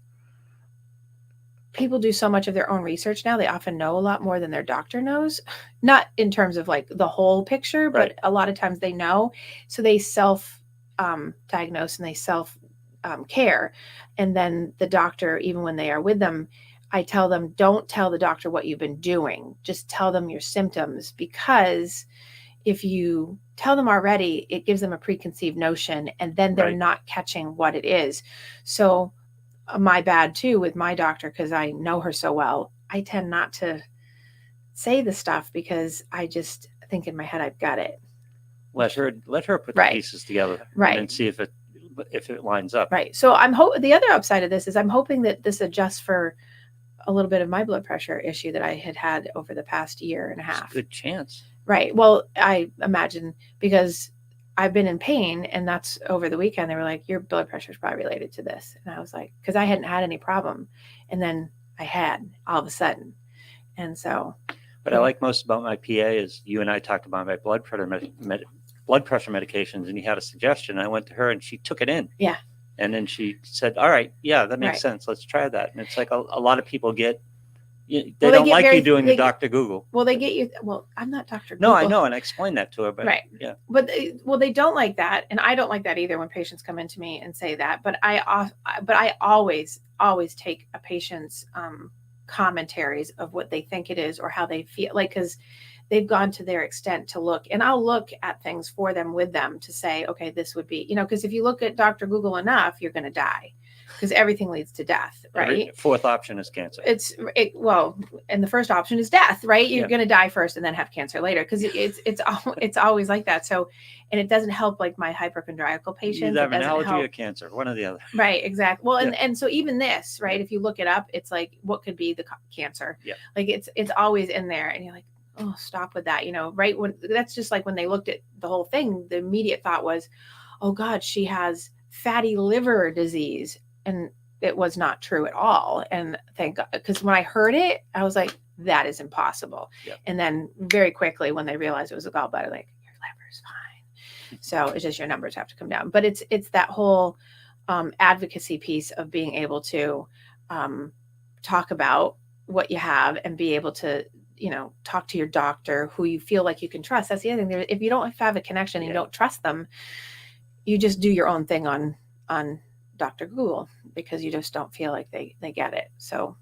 people do so much of their own research now. They often know a lot more than their doctor knows, not in terms of like the whole picture, but a lot of times they know. So they self diagnose and they self care. And then the doctor, even when they are with them, I tell them, don't tell the doctor what you've been doing. Just tell them your symptoms, because if you tell them already, it gives them a preconceived notion and then they're not catching what it is. So my bad too with my doctor, because I know her so well, I tend not to say the stuff because I just think in my head I've got it. Let her put the pieces together and see if it lines up. Right. So the other upside of this is I'm hoping that this adjusts for a little bit of my blood pressure issue that I had over the past year and a half. It's a good chance. Right. Well, I imagine because I've been in pain, and that's over the weekend. They were like, your blood pressure is probably related to this. And I was like, because I hadn't had any problem. And then I had all of a sudden. And so. What I like most about my PA is you and I talked about my blood pressure medications, and you had a suggestion. I went to her and she took it in. Yeah. And then she said, all right, yeah, that makes sense. Let's try that. And it's like a lot of people get, they don't like you doing the Dr. Google. Well, they get you. Well, I'm not Dr. Google. No, I know. And I explained that to her. But yeah. But they don't like that. And I don't like that either when patients come into me and say that. But I always take a patient's commentaries of what they think it is or how they feel, like, because they've gone to their extent to look, and I'll look at things for them with them to say, okay, this would be, because if you look at Dr. Google enough, you're going to die, because everything leads to death, right? Fourth option is cancer. And the first option is death, right? You're going to die first and then have cancer later, because it's always like that. So, and it doesn't help like my hypochondriacal patients. You have an allergy or cancer, one or the other. Right, exactly. Well, and so even this, right? If you look it up, it's like, what could be the cancer? Yeah. Like it's always in there, and you're like, oh, stop with that, right? When that's just like when they looked at the whole thing, the immediate thought was, oh God, she has fatty liver disease. And it was not true at all. And thank God, because when I heard it, I was like, that is impossible. Yep. And then very quickly, when they realized it was a gallbladder, like, your liver's fine. So it's just your numbers have to come down. But it's that whole advocacy piece of being able to talk about what you have and be able to, talk to your doctor who you feel like you can trust. That's the other thing. If you don't have a connection and you don't trust them, you just do your own thing on Dr. Google, because you just don't feel like they get it. So,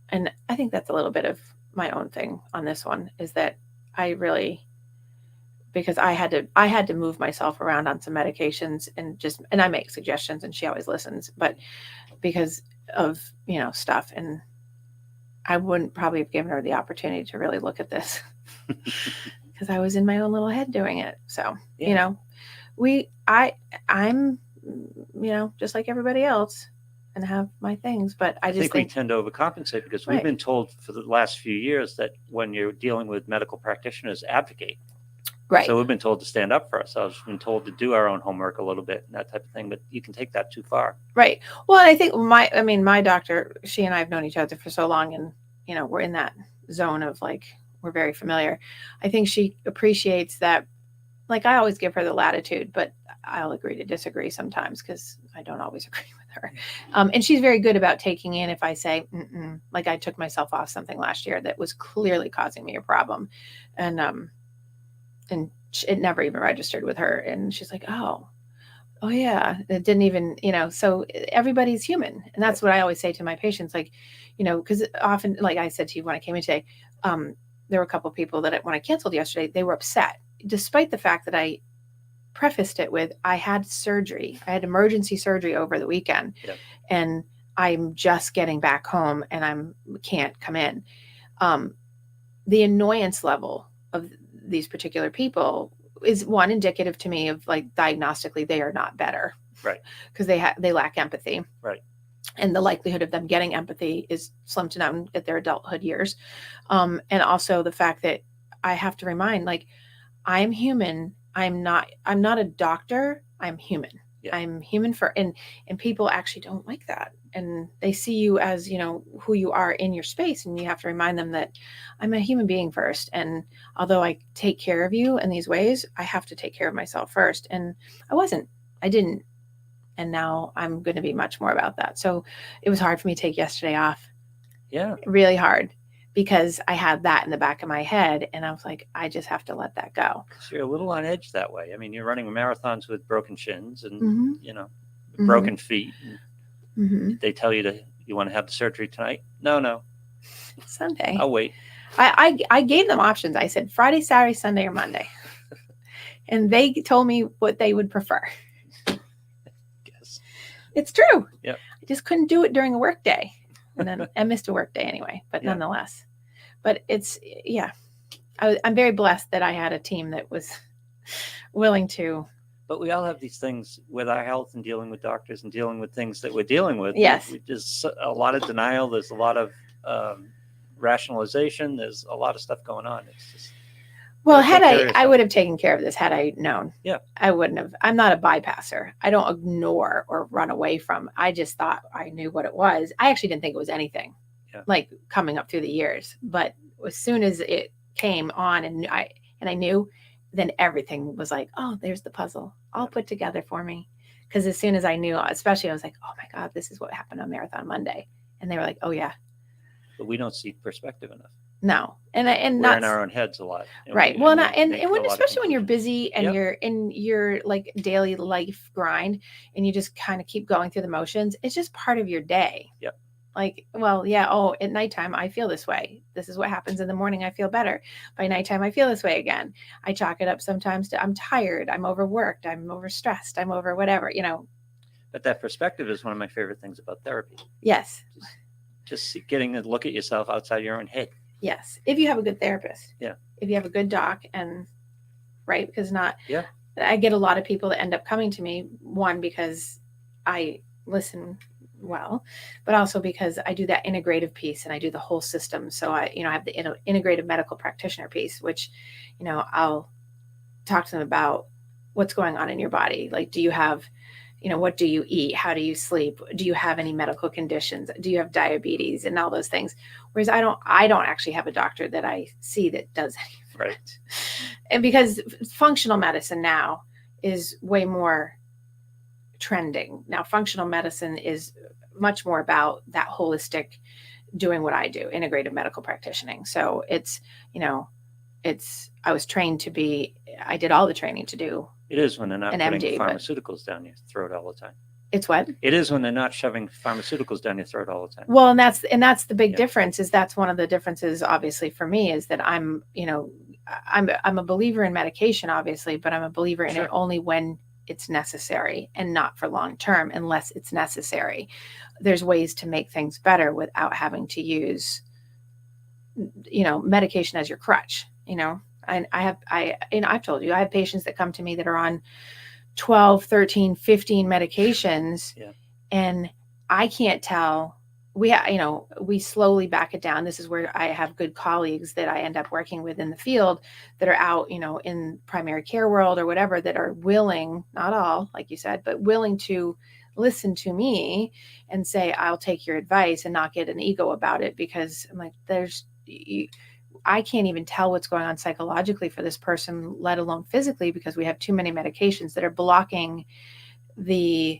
and I think that's a little bit of my own thing on this one, is that I really, because I had to move myself around on some medications and I make suggestions and she always listens, but because of, stuff, and I wouldn't probably have given her the opportunity to really look at this because I was in my own little head doing it. So, I'm, just like everybody else, and have my things, but I just think we tend to overcompensate, because we've been told for the last few years that when you're dealing with medical practitioners, advocate. Right. So we've been told to stand up for ourselves. We've been told to do our own homework a little bit and that type of thing, but you can take that too far. Right. Well, I think my doctor, she and I have known each other for so long, and, we're in that zone of like, we're very familiar. I think she appreciates that. Like, I always give her the latitude, but I'll agree to disagree sometimes, because I don't always agree with her. And she's very good about taking in if I say, like I took myself off something last year that was clearly causing me a problem. And it never even registered with her. And she's like, oh yeah, it didn't even, so everybody's human. And that's what I always say to my patients, like, because often, like I said to you when I came in today, there were a couple of people that when I canceled yesterday, they were upset, despite the fact that I prefaced it with, I had surgery. I had emergency surgery over the weekend, and I'm just getting back home and can't come in. The annoyance level of these particular people is one indicative to me of, like, diagnostically, they are not better. Right. Because they lack empathy. Right. and the likelihood of them getting empathy is slim to none at their adulthood years. And also the fact that I have to remind, like, I'm human. I'm not a doctor. I'm human. Yeah. I'm human and people actually don't like that. And they see you as, who you are in your space. And you have to remind them that I'm a human being first. And although I take care of you in these ways, I have to take care of myself first. And I didn't. And now I'm going to be much more about that. So it was hard for me to take yesterday off. Yeah. Really hard, because I had that in the back of my head, and I was like, I just have to let that go. Because you're a little on edge that way. I mean, you're running marathons with broken shins and, broken feet. And they tell you you want to have the surgery tonight? No. Sunday. I'll wait. I gave them options. I said Friday, Saturday, Sunday, or Monday. And they told me what they would prefer. It's true. Yeah. I just couldn't do it during a work day. And then I missed a work day anyway, but nonetheless. But I'm very blessed that I had a team that was willing to. But we all have these things with our health and dealing with doctors and dealing with things that we're dealing with. Yes. There's a lot of denial. There's a lot of rationalization. There's a lot of stuff going on. It's just. Well, I would have taken care of this had I known. Yeah. I wouldn't have. I'm not a bypasser. I don't ignore or run away from. I just thought I knew what it was. I actually didn't think it was anything, like coming up through the years. But as soon as it came on and I knew, then everything was like, oh, there's the puzzle all put together for me. Because as soon as I knew, especially I was like, oh my God, this is what happened on Marathon Monday. And they were like, oh yeah. But we don't see perspective enough. No, and we're in our own heads a lot, right? Well, especially when you're busy and you're in your like daily life grind, and you just kind of keep going through the motions. It's just part of your day. Yep. Like, well, yeah. Oh, at nighttime I feel this way. This is what happens in the morning. I feel better. By nighttime I feel this way again. I chalk it up sometimes to I'm tired. I'm overworked. I'm overstressed. I'm over whatever. But that perspective is one of my favorite things about therapy. Yes. Just getting to look at yourself outside your own head. Yes. If you have a good therapist. Yeah. If you have a good doc right. Because Yeah. I get a lot of people that end up coming to me, one, because I listen well, but also because I do that integrative piece and I do the whole system. So I have the integrative medical practitioner piece, which, I'll talk to them about what's going on in your body. Like, do you have, what do you eat? How do you sleep? Do you have any medical conditions? Do you have diabetes and all those things? Whereas I don't actually have a doctor that I see that does any of right. it. And because functional medicine now is way more trending. Now, functional medicine is much more about that holistic doing what I do, integrative medical practicing. So it's, I was trained to be, I did all the training to do. It is when they're not putting pharmaceuticals down your throat all the time. It's what? It is when they're not shoving pharmaceuticals down your throat all the time. Well, and that's the big difference. Is that's one of the differences, obviously, for me, is that I'm a believer in medication, obviously, but I'm a believer in it only when it's necessary and not for long term, unless it's necessary. There's ways to make things better without having to use, medication as your crutch. I've told you, I have patients that come to me that are on 12, 13, 15 medications, and I can't tell. We slowly back it down. This is where I have good colleagues that I end up working with in the field that are out, in primary care world or whatever, that are willing, not all, like you said, but willing to listen to me and say, I'll take your advice, and not get an ego about it, because I'm like, I can't even tell what's going on psychologically for this person, let alone physically, because we have too many medications that are blocking the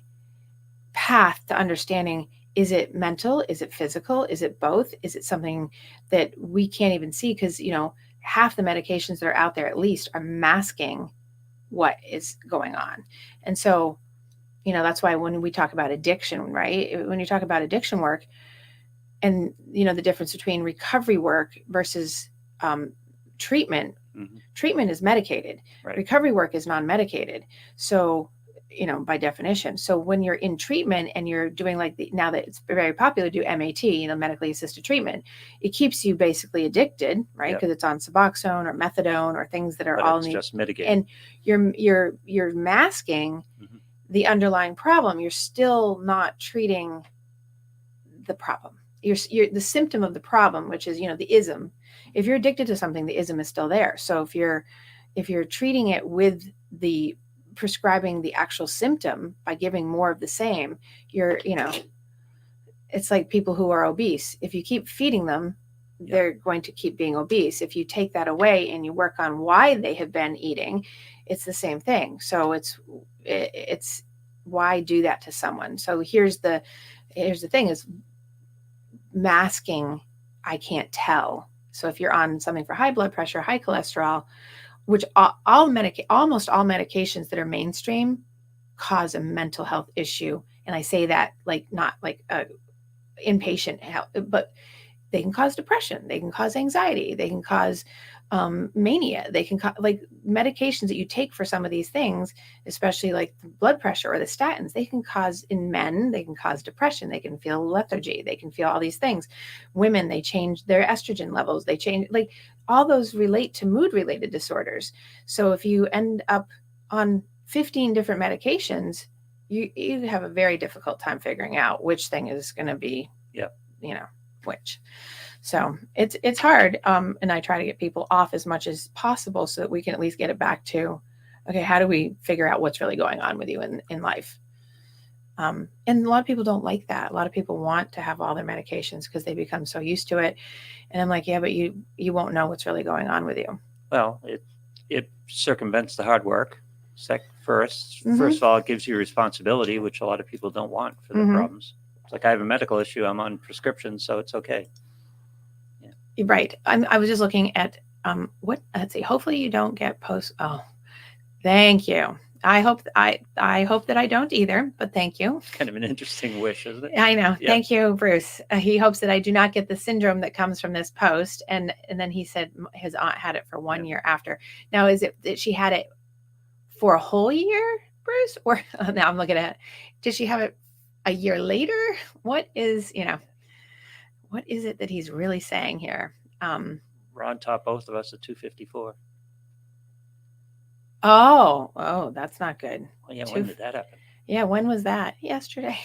path to understanding. Is it mental? Is it physical? Is it both? Is it something that we can't even see? Because, half the medications that are out there at least are masking what is going on. And so, that's why when we talk about addiction, right? When you talk about addiction work, and, the difference between recovery work versus treatment, treatment is medicated. Right. Recovery work is non-medicated. So, by definition. So when you're in treatment and you're doing now that it's very popular to do MAT, medically assisted treatment, it keeps you basically addicted, right? Because it's on Suboxone or methadone or things that are just mitigated. And you're masking the underlying problem. You're still not treating the problem. You're the symptom of the problem, which is, the ism. If you're addicted to something, the ism is still there. So if you're treating it with the prescribing the actual symptom by giving more of the same, it's like people who are obese. If you keep feeding them, they're going to keep being obese. If you take that away and you work on why they have been eating, it's the same thing. So it's why do that to someone? So here's the thing is masking. I can't tell. So if you're on something for high blood pressure, high cholesterol, which almost all medications that are mainstream cause a mental health issue. And I say that not like inpatient health, but they can cause depression. They can cause anxiety. They can cause mania. They can like medications that you take for some of these things, especially like the blood pressure or the statins, they can cause in men, they can cause depression. They can feel lethargy. They can feel all these things. Women, they change their estrogen levels. They change, like all those relate to mood related disorders. So if you end up on 15 different medications, you have a very difficult time figuring out which thing is going to be, which. So it's hard. And I try to get people off as much as possible so that we can at least get it back to, okay, how do we figure out what's really going on with you in life? And a lot of people don't like that. A lot of people want to have all their medications because they become so used to it. And I'm like, yeah, but you won't know what's really going on with you. Well, it circumvents the hard work. First of all, it gives you responsibility, which a lot of people don't want for their problems. It's like I have a medical issue. I'm on prescription, so it's okay. Yeah. Right. I was just looking at let's see. Hopefully you don't get post. Oh, thank you. I hope that I don't either, but thank you. Kind of an interesting wish, isn't it? I know. Yeah. Thank you, Bruce. He hopes that I do not get the syndrome that comes from this post. And then he said his aunt had it for 1 year after. Now, is it that she had it for a whole year, Bruce? Or now I'm looking at it. Did she have it a year later? What is it that he's really saying here? Ron taught both of us at 254. Oh, that's not good. Well, yeah, when did that happen? Yeah, when was that? Yesterday.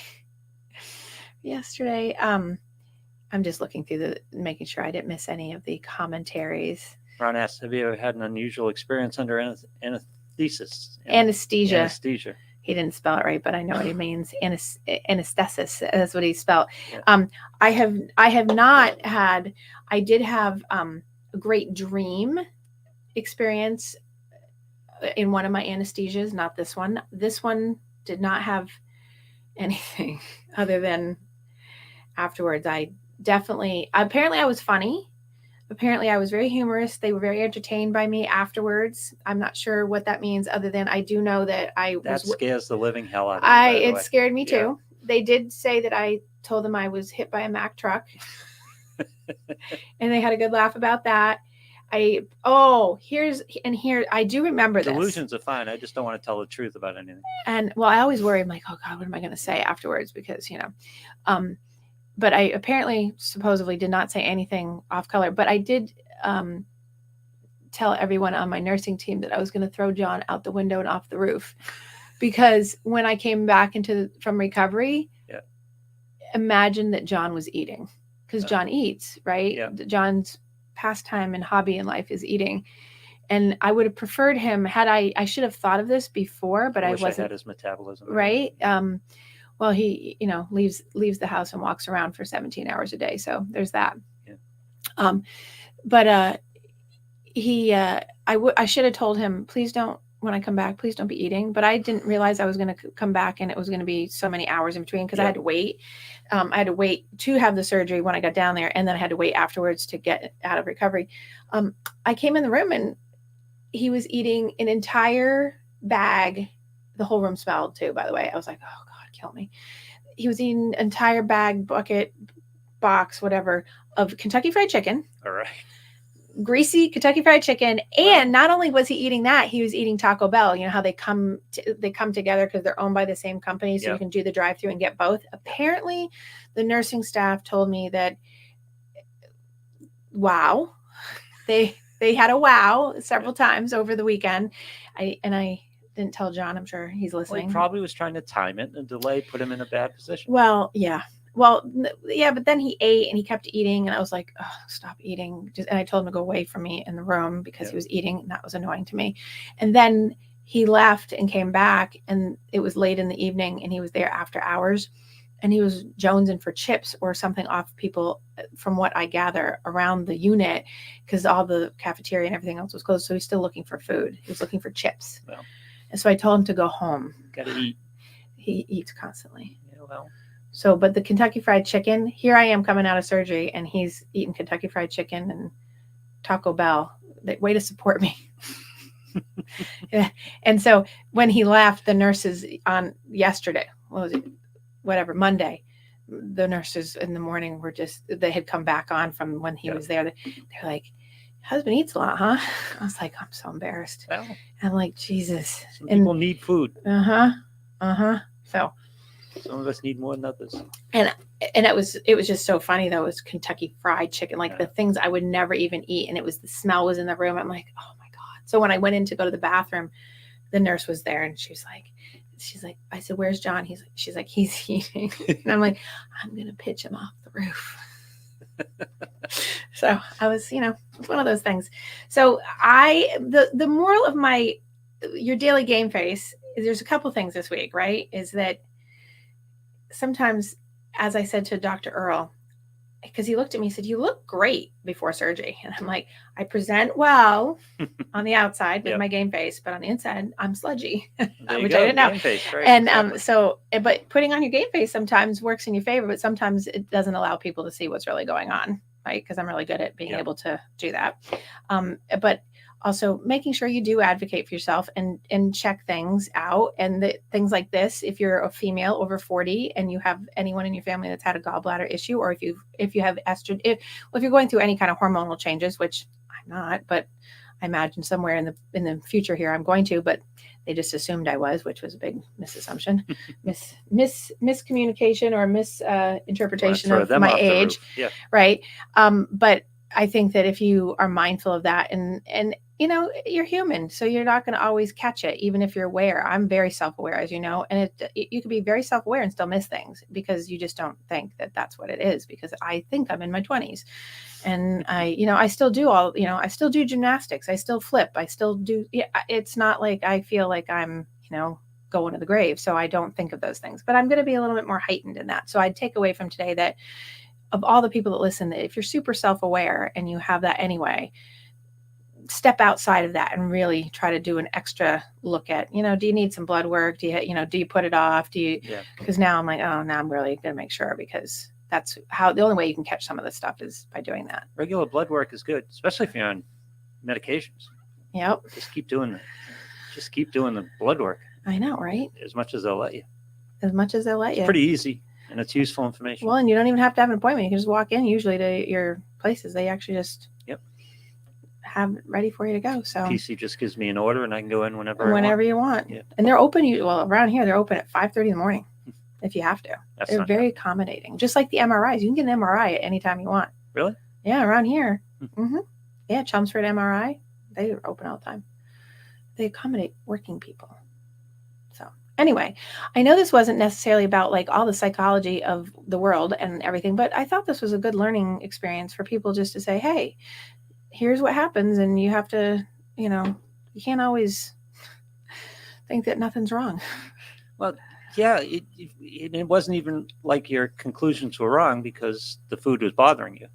I'm just looking through making sure I didn't miss any of the commentaries. Ron asked, have you ever had an unusual experience under anesthesia? Anesthesia. He didn't spell it right, but I know what he means. Anesthesis. That's what he spelled. Yeah. I have not had. I did have a great dream experience in one of my anesthesias. Not this one. This one did not have anything other than afterwards. Apparently I was funny. Apparently I was very humorous. They were very entertained by me afterwards. I'm not sure what that means other than I do know that that scares the living hell out of me. It scared me too. They did say that I told them I was hit by a Mack truck and they had a good laugh about that. I do remember this. Delusions are fine. I just don't want to tell the truth about anything. And well, I always worry. I'm like, oh God, what am I going to say afterwards? Because, but I supposedly did not say anything off color, but I did tell everyone on my nursing team that I was going to throw John out the window and off the roof because when I came back from recovery, imagine that John was eating because John eats, right? Yeah. John's pastime and hobby in life is eating. And I would have preferred him had I should have thought of this before, but I wasn't. I had his metabolism. Right. Well, he, leaves the house and walks around for 17 hours a day. So there's that. Yeah. But I should have told him, please don't, when I come back, please don't be eating. But I didn't realize I was going to come back and it was going to be so many hours in between because I had to wait. I had to wait to have the surgery when I got down there. And then I had to wait afterwards to get out of recovery. I came in the room and he was eating an entire bag. The whole room smelled too, by the way. I was like, oh God, kill me. He was eating an entire bag, bucket, box, whatever, of Kentucky Fried Chicken. All right. Greasy Kentucky Fried Chicken. And not only was he eating that, he was eating Taco Bell. You know how they come together because they're owned by the same company. So you can do the drive-thru and get both. Apparently the nursing staff told me that, wow, they had a wow several times over the weekend. I didn't tell John. I'm sure he's listening. Well, he probably was trying to time it and delay, put him in a bad position. Well, yeah. Well, yeah, but then he ate and he kept eating, and I was like, oh, stop eating. And I told him to go away from me in the room because he was eating, and that was annoying to me. And then he left and came back, and it was late in the evening, and he was there after hours, and he was jonesing for chips or something off people, from what I gather, around the unit, because all the cafeteria and everything else was closed. So he's still looking for food. He was looking for chips. Well, and so I told him to go home. Gotta eat. He eats constantly. Yeah, well. So, but the Kentucky Fried Chicken, here I am coming out of surgery, and he's eating Kentucky Fried Chicken and Taco Bell. Way to support me. Yeah. And so when he left, the nurses on yesterday, what was it? Whatever, Monday, the nurses in the morning were they had come back on from when he was there. They're like, husband eats a lot, huh? I was like, I'm so embarrassed. Well, I'm like, Jesus. Some people need food. So some of us need more than others. And it was just so funny though. It was Kentucky Fried Chicken, like the things I would never even eat, and the smell was in the room. I'm like, oh my God. So when I went in to go to the bathroom, the nurse was there, and she's like, I said, where's John? She's like, he's eating. And I'm like, I'm gonna pitch him off the roof. So I was, it's one of those things. So the moral of your daily game face is there's a couple things this week, right? Is that sometimes, as I said to Dr. Earl, because he looked at me and said, you look great before surgery. And I'm like, I present well on the outside with my game face, but on the inside, I'm sludgy, which I didn't know. Face, right? And exactly. But putting on your game face sometimes works in your favor, but sometimes it doesn't allow people to see what's really going on, right? Because I'm really good at being able to do that. But also making sure you do advocate for yourself and check things out, and things like this. If you're a female over 40 and you have anyone in your family that's had a gallbladder issue, or if you have estrogen, if you're going through any kind of hormonal changes, which I'm not, but I imagine somewhere in the future here I'm going to, but they just assumed I was, which was a big misassumption, miscommunication or misinterpretation of my age, right? But I think that if you are mindful of that, and you're human, so you're not going to always catch it, even if you're aware. I'm very self-aware, as you know, and you could be very self-aware and still miss things because you just don't think that that's what it is, because I think I'm in my 20s, and I still do I still do gymnastics. I still flip. I still do. Yeah, it's not like I feel like I'm, going to the grave. So I don't think of those things, but I'm going to be a little bit more heightened in that. So I'd take away from today that of all the people that listen, that if you're super self-aware and you have that anyway, step outside of that and really try to do an extra look at, do you need some blood work? Do you put it off? Because now I'm like, oh, now I'm really going to make sure, because that's the only way you can catch some of this stuff is by doing that. Regular blood work is good, especially if you're on medications. Yep. Just keep doing the blood work. I know, right? As much as they'll let you. It's pretty easy, and it's useful information. Well, and you don't even have to have an appointment. You can just walk in usually to your places. They actually just have it ready for you to go. So PC just gives me an order, and I can go in whenever you want. Yeah. And they're open. Around here, they're open at 5:30 in the morning if you have to. They're very accommodating. Just like the MRIs. You can get an MRI at any time you want. Really? Yeah, around here. Mm-hmm. Yeah, Chelmsford MRI. They are open all the time. They accommodate working people. So anyway, I know this wasn't necessarily about like all the psychology of the world and everything, but I thought this was a good learning experience for people just to say, hey, here's what happens, and you have to, you can't always think that nothing's wrong. Well, yeah, it wasn't even like your conclusions were wrong because the food was bothering you,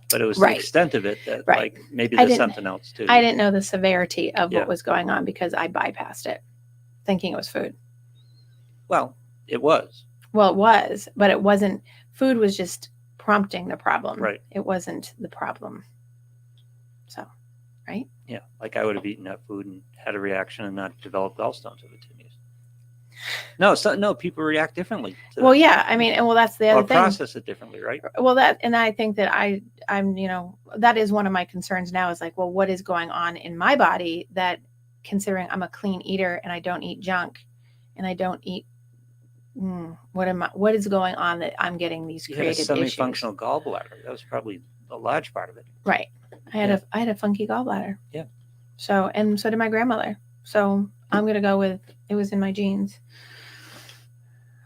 but it was the extent of it that like maybe there's something else too. I didn't know the severity of what was going on because I bypassed it, thinking it was food. Well, it was. Well, it was, but it wasn't. Food was just prompting the problem. Right. It wasn't the problem. So, right? Yeah, like I would have eaten that food and had a reaction and not developed gallstones over 10 years. No, people react differently. Yeah, I mean, that's the other thing. Or process it differently, right? Well, and I think that I'm, that is one of my concerns now is like, well, what is going on in my body that, considering I'm a clean eater and I don't eat junk and I don't eat, what is going on that I'm getting these creative issues? You had a semi-functional gallbladder. That was probably a large part of it. Right. I had a funky gallbladder. Yeah. So did my grandmother. So I'm going to go with, it was in my genes.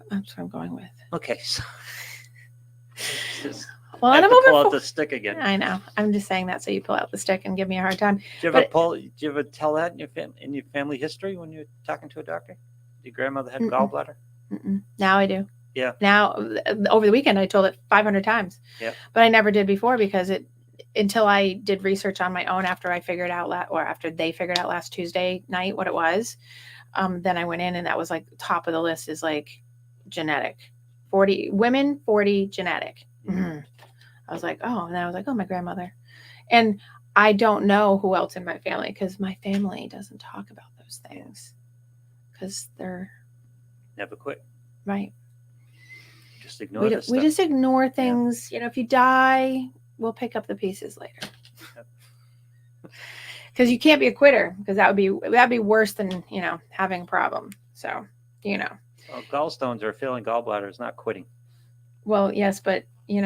That's what I'm going with. Okay. Well, I have to pull out the stick again. I know. I'm just saying that so you pull out the stick and give me a hard time. Do you ever tell that in your family history when you're talking to a doctor? Your grandmother had gallbladder? Now I do. Yeah. Now, over the weekend, I told it 500 times. Yeah. But I never did before because until I did research on my own after I figured out after they figured out last Tuesday night what it was. Then I went in and that was like top of the list is like genetic. 40 women, 40 genetic. Mm-hmm. I was like, oh, and then I was like, oh, my grandmother. And I don't know who else in my family because my family doesn't talk about those things because they're never quit. Right. Just ignore this stuff. We just ignore things. Yeah. If you die, we'll pick up the pieces later. Because you can't be a quitter because that'd be worse than having a problem. So Well, gallstones or failing gallbladder is not quitting. Well, yes, but you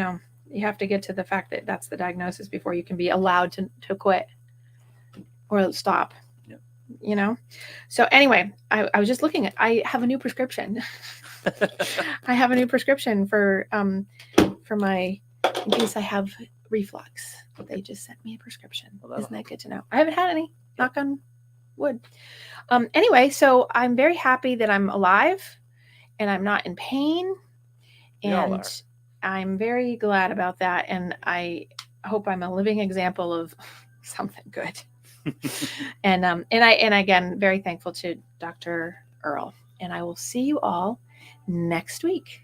have to get to the fact that that's the diagnosis before you can be allowed to quit or stop. Yeah. So anyway, I was just looking at. I have a new prescription. I have a new prescription for my in case I have reflux. They just sent me a prescription. Well, isn't that good to know? I haven't had any. Knock on wood. Anyway, so I'm very happy that I'm alive and I'm not in pain. And I'm very glad about that. And I hope I'm a living example of something good. and again, very thankful to Dr. Earl. And I will see you all next week.